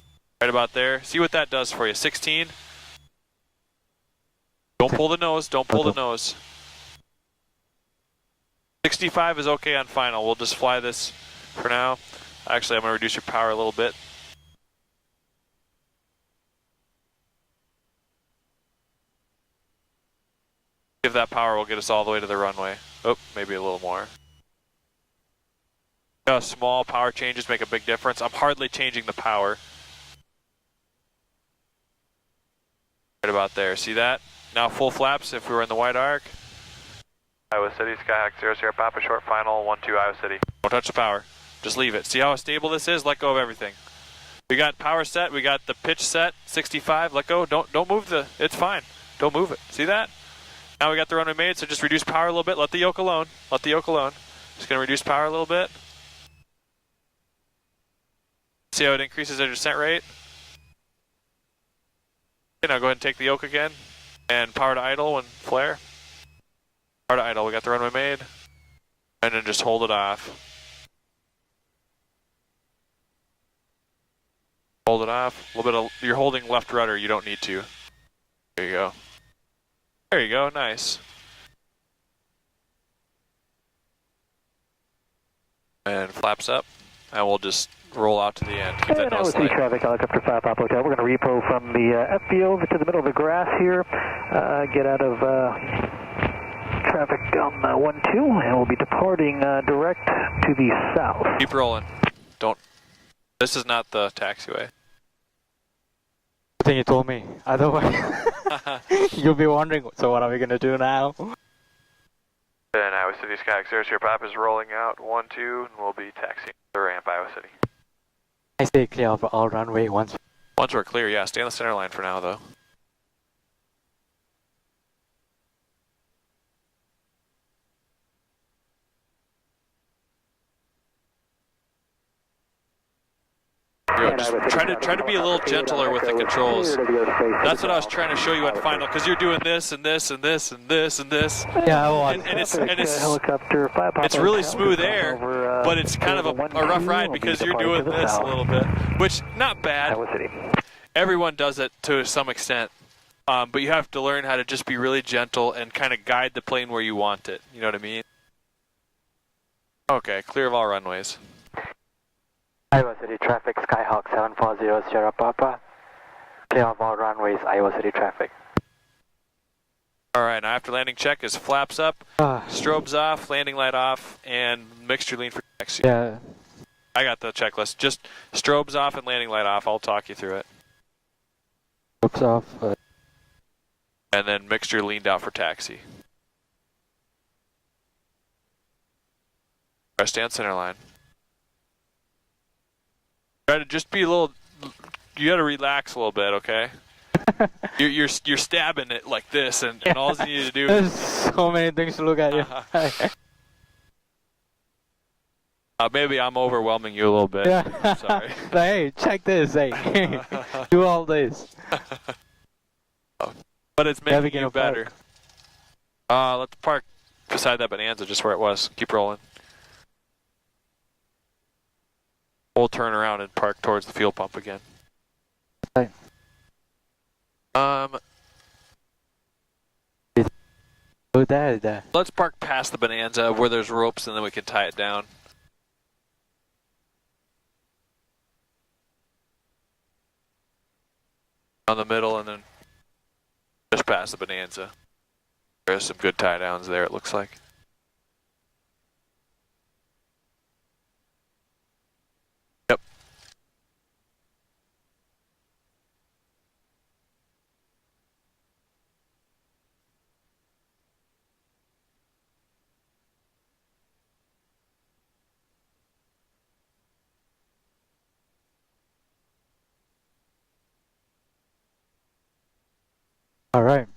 Right about there. See what that does for you. 16. Don't pull the nose. Don't pull the nose. 65 is okay on final. We'll just fly this for now. Actually, I'm going to reduce your power a little bit. If that power will get us all the way to the runway. Oh, maybe a little more. Small power changes make a big difference. I'm hardly changing the power. Right about there. See that? Now full flaps if we were in the wide arc. Iowa City, Skyhawk 00 Papa, short final, 12 Iowa City. Don't touch the power. Just leave it. See how stable this is? Let go of everything. We got power set. We got the pitch set. 65. Let go. Don't move the. It's fine. Don't move it. See that? Now we got the runway made, so just reduce power a little bit. Let the yoke alone. Let the yoke alone. Just going to reduce power a little bit. See how it increases our descent rate? Okay, now go ahead and take the yoke again. And power to idle when flare. Power to idle. We got the runway made. And then just hold it off. Hold it off. A little bit of, you're holding left rudder. You don't need to. There you go. There you go, nice. And flaps up, and we'll just roll out to the end. Keep that nose Iowa traffic, helicopter 5 Papa Hotel. We're going to repo from the F field to the middle of the grass here. Get out of traffic on 12, and we'll be departing direct to the south. Keep rolling. Don't. This is not the taxiway. Good thing you told me. Otherwise, you'll be wondering, so what are we going to do now? Then Iowa City, Skyhawk 00 Papa is rolling out, 12, and we'll be taxiing the ramp, Iowa City. I stay clear of all runway once. Once we're clear, yeah, stay on the center line for now, though. Just try to be a little gentler with the controls. That's what I was trying to show you at final, because you're doing this and this and this and this and this. Yeah, well, and it's really smooth air, but it's kind of a rough ride because you're doing this a little bit, which not bad. Everyone does it to some extent, but you have to learn how to just be really gentle and kind of guide the plane where you want it. You know what I mean? Okay, clear of all runways. Iowa City traffic, Skyhawk 740 Sierra Papa. Clear of all runways, Iowa City traffic. Alright, now after landing check is flaps up, strobes off, landing light off, and mixture lean for taxi. Yeah. I got the checklist. Just strobes off and landing light off. I'll talk you through it. Strobes off. And then mixture leaned out for taxi. Alright, stay on center line. Try to just be a little. You got to relax a little bit, okay? you're stabbing it like this, and all you need to do. There's so many things to look at here. Maybe I'm overwhelming you a little bit. Yeah. I'm sorry. Hey, check this. Hey, do all this. But it's making you better. Let's park beside that Bonanza, just where it was. Keep rolling. We'll turn around and park towards the fuel pump again. Okay. There. Let's park past the Bonanza where there's ropes, and then we can tie it down. On the middle, and then just past the Bonanza. There's some good tie downs there, it looks like. All right.